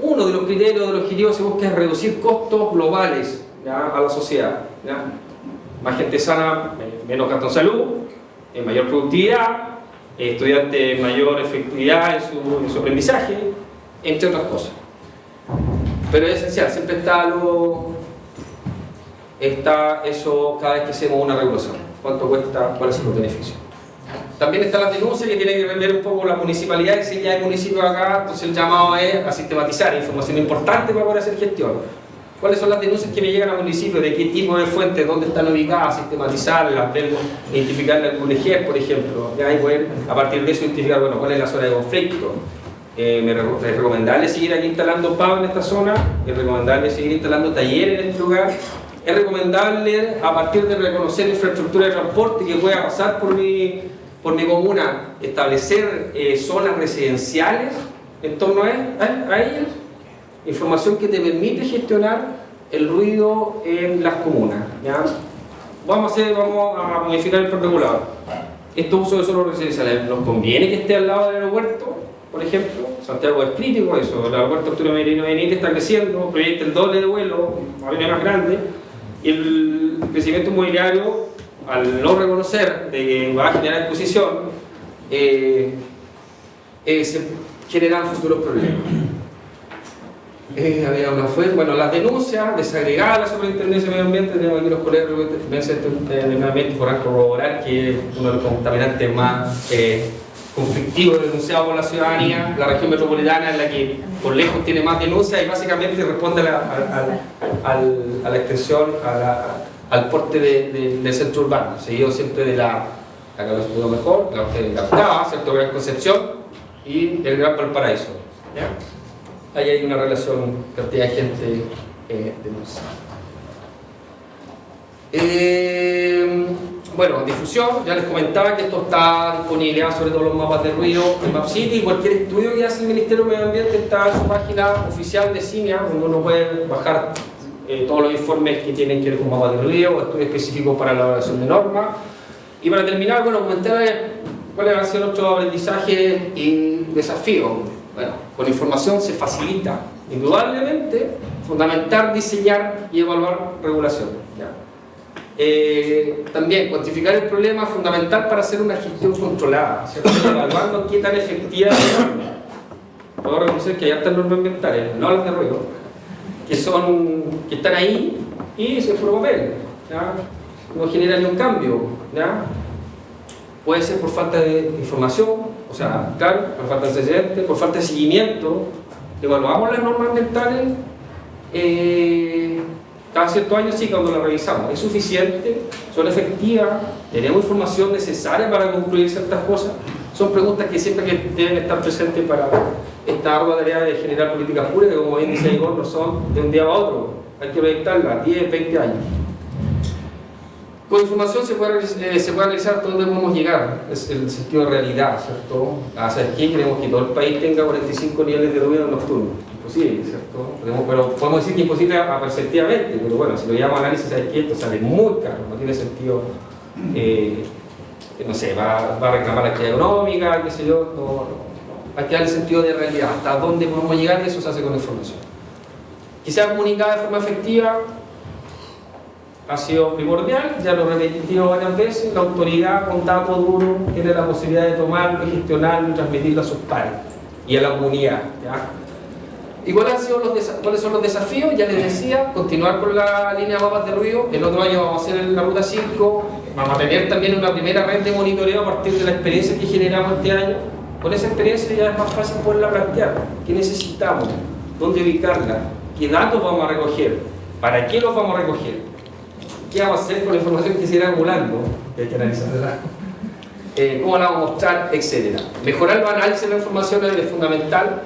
uno de los criterios, de los objetivos que se busca es reducir costos globales, ¿ya?, a la sociedad, ¿ya? Más gente sana, menos gasto en salud, mayor productividad, estudiantes mayor efectividad en su aprendizaje, entre otras cosas. Pero es esencial, siempre está eso cada vez que hacemos una regulación. ¿Cuánto cuesta? ¿Cuáles son los beneficios? También están las denuncias que tienen que ver un poco la municipalidad, y si ya hay municipios acá, entonces el llamado es a sistematizar información importante para poder hacer gestión. ¿Cuáles son las denuncias que me llegan al municipio? ¿De qué tipo de fuentes? ¿Dónde están ubicadas? Sistematizarlas, identificarle algún eje, por ejemplo. Ya hay poder, a partir de eso, identificar, bueno, cuál es la zona de conflicto. Es recomendable seguir aquí instalando PAV en esta zona, es recomendable seguir instalando talleres en este lugar, es recomendable, a partir de reconocer infraestructura de transporte que pueda pasar por mi comuna, establecer zonas residenciales en torno a ellas. Información que te permite gestionar el ruido en las comunas, ¿ya? Vamos a modificar el plan regulador. Estos usos de suelos residenciales, ¿nos conviene que esté al lado del aeropuerto? Por ejemplo, Santiago es crítico eso, el aeropuerto Arturo Merino Benítez está creciendo, proyecta el doble de vuelo, va a venir más grande, y el crecimiento inmobiliario, al no reconocer de que va a generar exposición, se generan futuros problemas. Había una fuente, bueno, las denuncias, desagregar la Superintendencia de Medio Ambiente, tenemos aquí los colegas de la Superintendencia de Medio Ambiente podrán corroborar que es uno de los contaminantes más conflictivo denunciado por la ciudadanía. La región metropolitana es la que por lejos tiene más denuncias y básicamente responde a la extensión, al porte del centro urbano, seguido siempre de la que lo estudió mejor, la octava, ¿cierto? Gran Concepción y el Gran Valparaíso. ¿Ya? Ahí hay una relación, cantidad de gente denunciada. Bueno, difusión, ya les comentaba que esto está disponible, sobre todo los mapas de ruido en MapCity. Cualquier estudio que hace el Ministerio de Medio Ambiente está en su página oficial de CIMIA, donde uno puede bajar todos los informes que tienen que ver con mapas de ruido o estudios específicos para la elaboración de normas. Y para terminar, bueno, comentar cuáles han sido nuestros aprendizajes y desafíos. Bueno, con información se facilita, indudablemente, fundamentar, diseñar y evaluar regulación. ¿Ya? También cuantificar el problema es fundamental para hacer una gestión controlada, ¿cierto? Evaluando qué tan efectiva es la norma. Puedo reconocer que hay hartas normas ambientales, no las de ruido, que están ahí y se puro papel, ¿ya? No genera ni un cambio, ¿ya? Puede ser por falta de información, o sea, claro, por falta de antecedentes, por falta de seguimiento. Evaluamos las normas ambientales cada ciertos años, sí, cuando las revisamos. ¿Es suficiente? ¿Son efectivas? ¿Tenemos información necesaria para concluir ciertas cosas? Son preguntas que siempre deben estar presentes para esta ardua tarea de generar políticas públicas, que como bien dice Igor, no son de un día a otro. Hay que proyectarlas 10, 20 años. Con información se puede analizar hasta dónde podemos llegar, es el sentido de realidad, ¿cierto? ¿Sabes qué? Queremos que todo el país tenga 45 niveles de ruido nocturno. Imposible, ¿cierto? Pero podemos decir que imposible perceptivamente, pero bueno, si lo llamamos análisis, ¿sabes qué? Esto sale muy caro, no tiene sentido, no sé, va a reclamar la actividad económica, qué sé yo, no. Hay que darle sentido de realidad, hasta dónde podemos llegar, y eso se hace con información. Que sea comunicada de forma efectiva ha sido primordial, ya lo he repetido varias veces. La autoridad con datos duros tiene la posibilidad de tomarlo, gestionarlo y transmitirlo a sus pares y a la comunidad, ¿ya? ¿Y cuáles son los desafíos? Ya les decía, continuar con la línea de mapas de ruido. El otro año vamos a hacer la ruta 5, vamos a tener también una primera red de monitoreo a partir de la experiencia que generamos este año. Con esa experiencia ya es más fácil poderla plantear. ¿Qué necesitamos? ¿Dónde ubicarla? ¿Qué datos vamos a recoger? ¿Para qué los vamos a recoger? ¿Qué vamos a hacer con la información que se irá acumulando? Hay que analizarla. ¿Cómo la vamos a mostrar? Etcétera. Mejorar el análisis de la información es fundamental.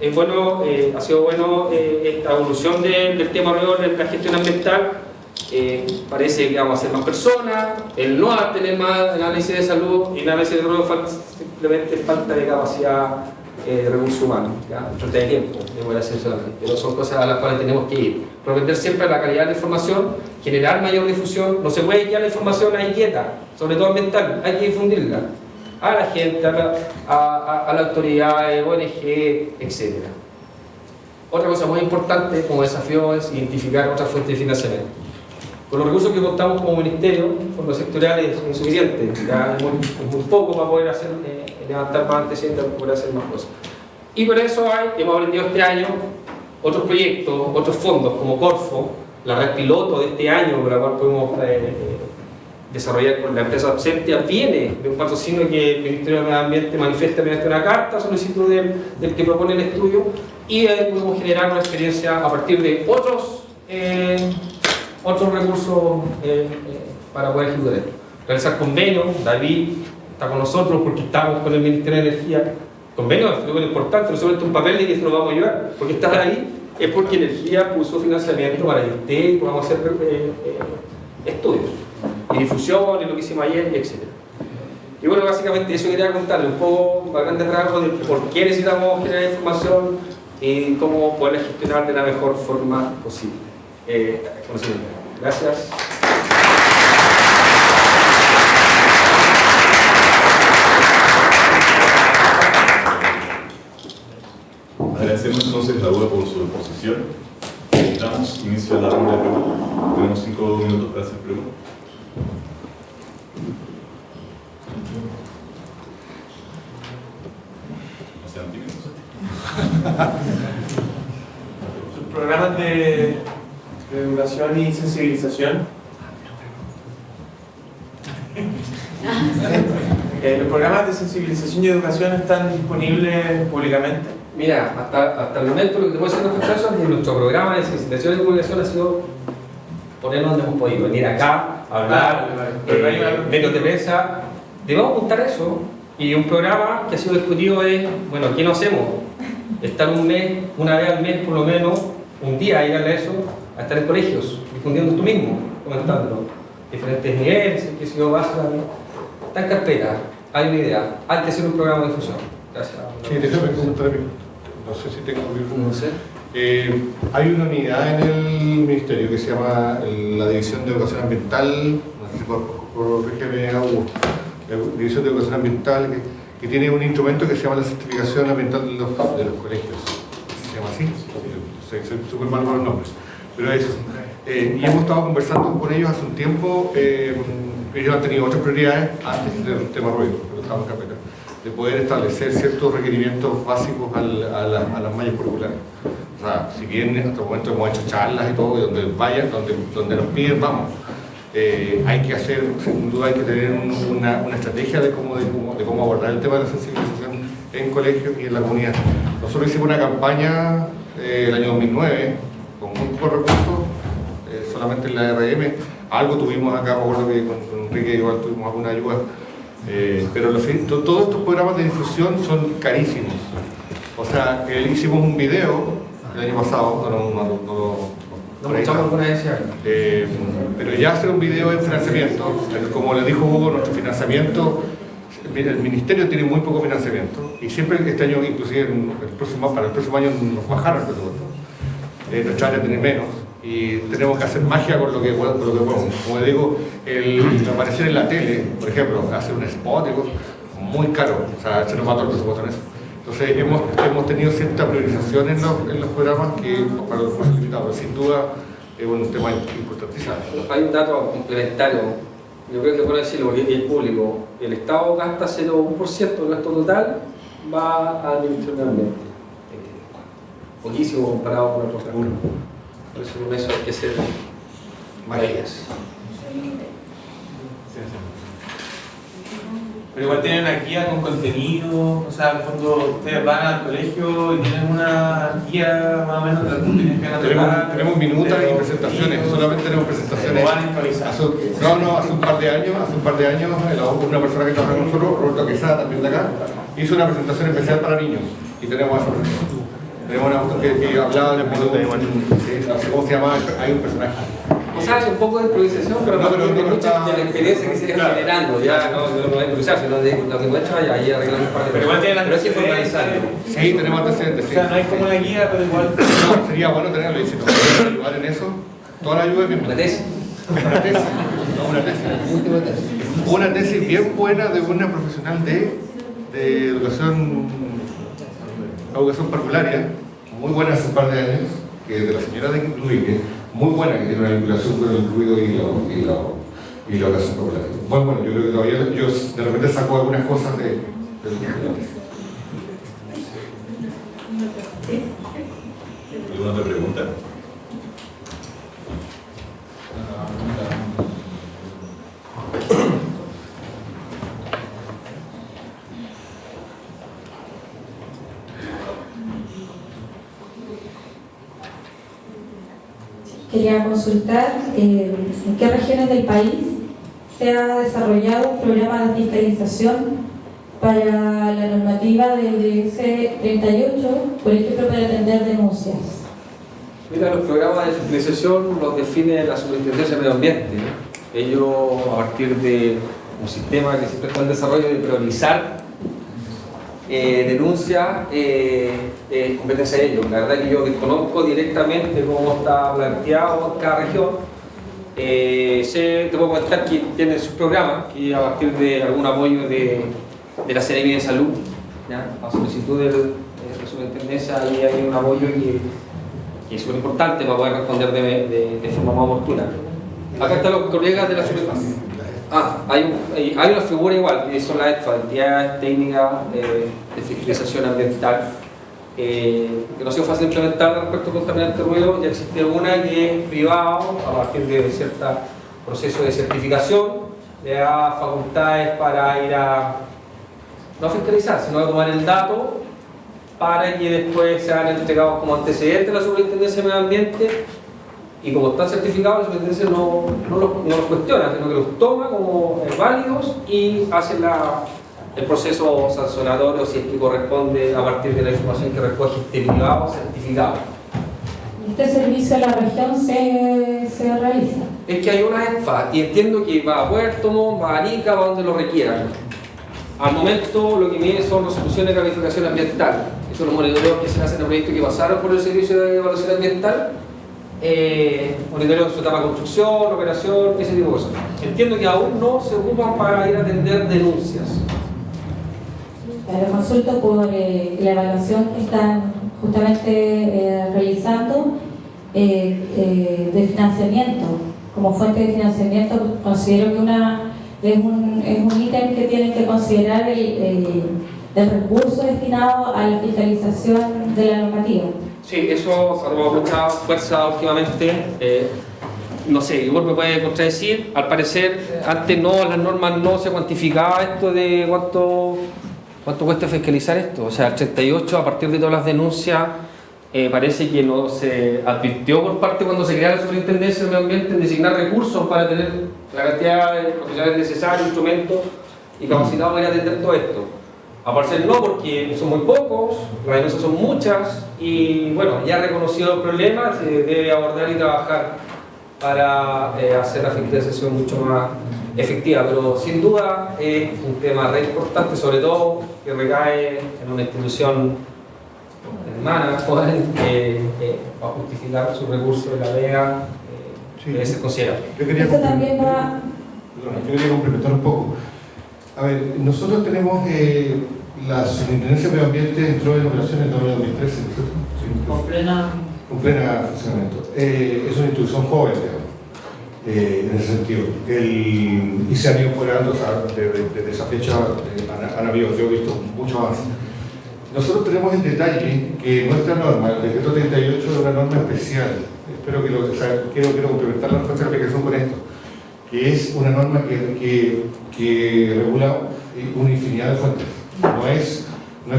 Es bueno, ha sido bueno esta evolución del tema ruido en la gestión ambiental. Parece que vamos a ser más personas, el no tener más análisis de salud y análisis de ruido simplemente falta de capacidad de recursos humanos, falta de tiempo de poder hacer solamente. Pero son cosas a las cuales tenemos que ir. Propender siempre la calidad de la información, generar mayor difusión. No se puede quedar la información ahí quieta, sobre todo ambiental, hay que difundirla a la gente, a la autoridad, ONG, etc. Otra cosa muy importante como desafío es identificar otras fuentes de financiamiento. Con los recursos que contamos como ministerio, fondos sectoriales es insuficiente, ya es muy poco para poder hacer, levantar más antecedentes, para poder hacer más cosas. Y por eso hemos aprendido este año otros proyectos, otros fondos como Corfo, la red piloto de este año, por la cual podemos desarrollar con la empresa Absentia, viene de un patrocinio que el Ministerio de Medio Ambiente manifiesta mediante una carta, solicitud del que propone el estudio, y podemos generar una experiencia a partir de otros recursos para poder ejecutar esto. Realizar convenios. David está con nosotros porque estamos con el Ministerio de Energía. Convenios es muy importante, no solamente un papel de que se nos vamos a ayudar, porque estar ahí es porque Energía puso financiamiento para que usted podamos hacer estudios y difusión y lo que hicimos ayer, etc. Y bueno, básicamente eso quería contarle un poco a grandes rasgos de por qué necesitamos generar información y cómo poderla gestionar de la mejor forma posible. Gracias. Agradecemos entonces la UA por su exposición. Damos inicio a la ronda de preguntas. Tenemos 5 minutos para hacer preguntas. No sean tímidos. Sus programas de educación y sensibilización. ¿Los programas de sensibilización y educación están disponibles públicamente? Mira, hasta el momento lo que te puedo decir en nuestro caso es que nuestro programa de sensibilización y divulgación ha sido ponernos donde hemos podido, venir acá, hablar, medios de prensa. Debemos apuntar eso, y un programa que ha sido discutido es, bueno, ¿qué no hacemos? Estar un mes, una vez al mes por lo menos, un día, ir a eso, a estar en colegios, difundiendo tú mismo, comentando diferentes niveles, que si yo básica, está en carpeta, hay una idea, hay que hacer un programa de difusión. Gracias. Sí, déjame comentar, no sé si tengo No sé. hay una unidad en el Ministerio que se llama la División de Educación Ambiental, no sé si por RGB Augusto, la División de Educación Ambiental, que tiene un instrumento que se llama la certificación ambiental de los colegios. Se llama así, soy súper malo con los nombres, pero eso. Y hemos estado conversando con ellos hace un tiempo, ellos han tenido otras prioridades antes del tema ruido, pero estamos en carpeta, de poder establecer ciertos requerimientos básicos a las mallas curriculares. O sea, si bien hasta el momento hemos hecho charlas y todo, y donde vayan, donde nos piden, vamos. Hay que hacer, sin duda hay que tener una estrategia de cómo abordar el tema de la sensibilización en colegios y en la comunidad. Nosotros hicimos una campaña el año 2009 con muy pocos recursos, solamente en la RM. Algo tuvimos acá, me acuerdo que con Enrique igual tuvimos alguna ayuda, pero todos estos programas de difusión son carísimos. O sea, hicimos un video el año pasado, No mostramos alguna vez. pero ya hacer un video en financiamiento, como le dijo Hugo, nuestro financiamiento, el Ministerio tiene muy poco financiamiento y siempre este año, inclusive para el próximo año nos bajaron el presupuesto. Nuestra área tiene menos y tenemos que hacer magia con lo que podemos. Como le digo, el aparecer en la tele, por ejemplo, hacer un spot, muy caro, o sea, se nos mata el presupuesto en eso. Entonces hemos tenido cierta priorización en los programas que para los más limitados, pero sin duda es un tema importantísimo. Hay un dato complementario, yo creo que puedo decirlo porque el público, el Estado gasta 0,1% del gasto total, va a administración del ambiente. Poquísimo comparado con otros recursos. Por eso con eso hay que hacer maravillas. Pero igual tienen una guía con contenido, o sea, en el fondo ustedes van al colegio y tienen una guía más o menos de las cuestiones que van a tratar. Tenemos minutas y presentaciones, solamente tenemos presentaciones. Hace un par de años, una persona que trabaja con nosotros, Roberto Quesada, también de acá, hizo una presentación especial para niños y tenemos esa presentación. Tenemos una cuestión que hablaba del minuto, ¿cómo se llama? Hay un personaje. O sea, es un poco de improvisación, pero no mucha de la experiencia que se está generando. Ya no es improvisar, sino de lo que muestra y ahí arreglamos un par de cosas. Pero igual tienen hay que formalizarlo. Sí, tenemos antecedentes. O sea, no hay como una guía, pero igual. No, sería bueno tenerlo y si nos pueden ayudar en eso, toda la ayuda es bienvenida. Una tesis. Una tesis, no una tesis. Una tesis bien buena de una profesional de educación parvularia, muy buena hace un par de años, que es de la señora de Enrique, muy buena, que tiene una vinculación con el ruido y la educación popular. Bueno, yo creo que todavía yo de repente saco algunas cosas de ¿Alguna otra pregunta? Quería consultar en qué regiones del país se ha desarrollado un programa de fiscalización para la normativa del DX 38, por ejemplo, para atender denuncias. Mira, los programas de fiscalización los define la Superintendencia de Medio Ambiente. Ellos, a partir de un sistema que siempre está en desarrollo de priorizar denuncias, competencia de ellos. La verdad que yo desconozco directamente cómo está planteado cada región. Te puedo comentar que tienen sus programas y a partir de algún apoyo de la Seremi de Salud, ¿ya? A solicitud de la Superintendencia, ahí hay un apoyo que es súper importante para poder responder de forma más oportuna. Acá están los colegas de la Superintendencia. Hay una figura igual, que son las entidades técnicas de fiscalización ambiental, que no ha sido fácil implementar respecto a contaminante de ruido. Ya existe una que es privado, a partir de cierto proceso de certificación, le da facultades para ir a no a fiscalizar, sino a tomar el dato para que después sean entregados como antecedentes a la Superintendencia de Medio Ambiente, y como están certificados, la Superintendencia no los cuestiona, sino que los toma como válidos y hace el proceso sancionatorio si es que corresponde a partir de la información que recoge este privado certificado. ¿Este servicio a la región se realiza? Es que hay una ENFA y entiendo que va a Puerto Montt, va a Arica, va donde lo requieran. Al momento lo que mide son resoluciones de calificación ambiental. Esos son los monitoreos que se hacen en proyectos que pasaron por el servicio de evaluación ambiental. Monitoreo de su etapa de construcción, operación, ese tipo de cosas. Entiendo que aún no se ocupan para ir a atender denuncias. Lo consulto por la evaluación que están justamente realizando de financiamiento. Como fuente de financiamiento, considero que es un ítem que tienen que considerar el recurso destinado a la fiscalización de la normativa. Sí, eso ha tomado mucha fuerza últimamente. No sé, igual me puede contradecir. Al parecer, antes no, las normas no se cuantificaba esto de cuánto cuesta fiscalizar esto. O sea, el 38, a partir de todas las denuncias, parece que no se advirtió por parte cuando se crea la Superintendencia de Medio Ambiente en designar recursos para tener la cantidad de profesionales necesarios, instrumentos y capacitados para atender todo esto. A parecer no, porque son muy pocos, las denuncias son muchas y bueno, ya reconocido el problema, se debe abordar y trabajar para hacer la fiscalización mucho más efectiva, pero sin duda es un tema re importante, sobre todo que recae en una institución hermana, joven, para justificar su recurso de la DEA, debe ser considerado. Esto también va... Yo quería complementar un poco. A ver, nosotros tenemos la Superintendencia de Medio Ambiente entró en operación en el año 2013, ¿no es cierto? Sí, con plena funcionamiento. Es una institución joven, digamos, en ese sentido. Y se han ido mejorando, o sea, desde esa fecha han habido, yo he visto, mucho más. Nosotros tenemos el detalle que nuestra norma, el decreto 38, es una norma especial. Espero que quiero complementar la respuesta de la aplicación con esto, que es una norma que regula una infinidad de fuentes. No es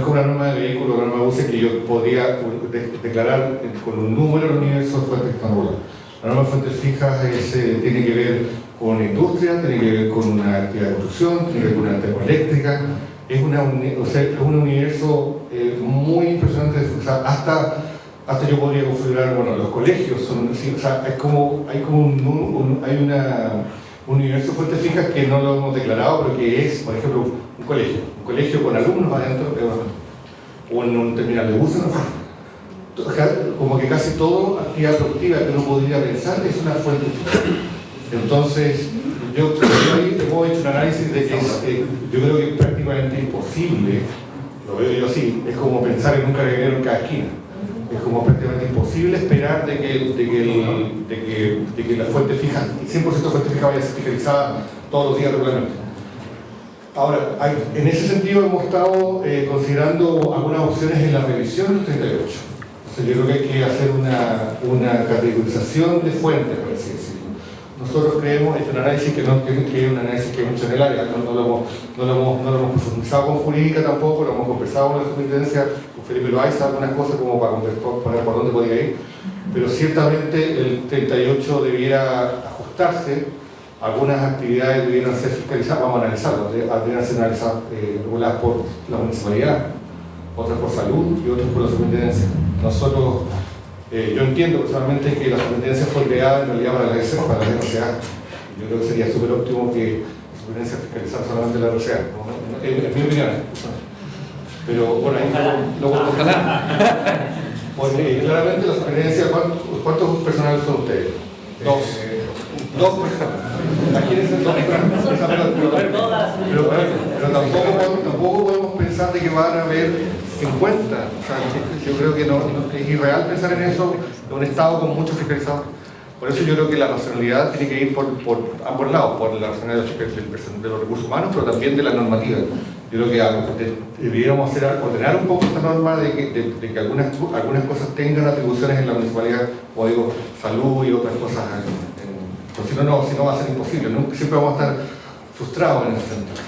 como una norma de vehículo, una norma de buses que yo podría declarar con un número el universo de fuentes que están reguladas. La norma de fuentes fijas tiene que ver con una industria, tiene que ver con una actividad de construcción, tiene que ver con una termoeléctrica. Es un universo muy impresionante. O sea, hasta yo podría configurar, bueno, los colegios son, sí, o sea, hay un universo de fuentes fijas que no lo hemos declarado, pero que es, por ejemplo, un colegio con alumnos adentro, o en un terminal de buses, ¿no? Como que casi toda actividad productiva que uno podría pensar es una fuente fija. Entonces, yo hemos hecho un análisis de que yo creo que es prácticamente imposible, lo veo yo así, es como pensar en un carabinero en cada esquina. Es como prácticamente imposible esperar de que la fuente fija, 100% fuente fija vaya a ser fiscalizada todos los días regularmente. Ahora, en ese sentido hemos estado considerando algunas opciones en la revisión del 38. O sea, yo creo que hay que hacer una categorización de fuentes, por así decirlo. Nosotros creemos, es un análisis que es un análisis que hay mucho en el área, no lo hemos profundizado con jurídica tampoco, lo hemos conversado con la superintendencia, con Felipe Loaiza, algunas cosas como para poner por dónde podía ir, pero ciertamente el 38 debiera ajustarse, algunas actividades debieran ser fiscalizadas, vamos a analizarlas, debieran ser analizadas, reguladas por la municipalidad, otras por salud y otras por la superintendencia. Nosotros, yo entiendo personalmente que la superintendencia fue creada en realidad para la RCA. Yo creo que sería súper óptimo que la superintendencia fiscalizara solamente la RCA, ¿no? En mi opinión. Pero bueno, ahí ojalá. Porque claramente la superintendencia, ¿cuántos personales son ustedes? Dos personas. ¿A quiénes son dos personas? Pero tampoco podemos pensar de que van a haber 50, o sea, yo creo que no, es irreal pensar en eso, en un Estado con muchos fiscalizadores. Por eso yo creo que la racionalidad tiene que ir por ambos lados, por la racionalidad de los recursos humanos, pero también de la normativa. Yo creo que deberíamos ordenar un poco esta norma de que algunas cosas tengan atribuciones en la municipalidad, como digo, salud y otras cosas, porque si no va a ser imposible, ¿no? Siempre vamos a estar frustrados en ese sentido.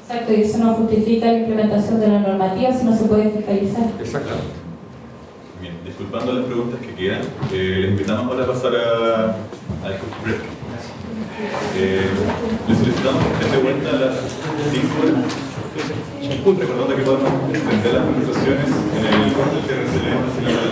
Exacto, y eso no justifica la implementación de la normativa si no se puede fiscalizar. Exactamente. Bien, disculpando las preguntas que quedan, les invitamos ahora a pasar a discutir. Les solicitamos que estén de vuelta a las 5 horas, recordando que podemos extender las conversaciones en el corte del TRCL.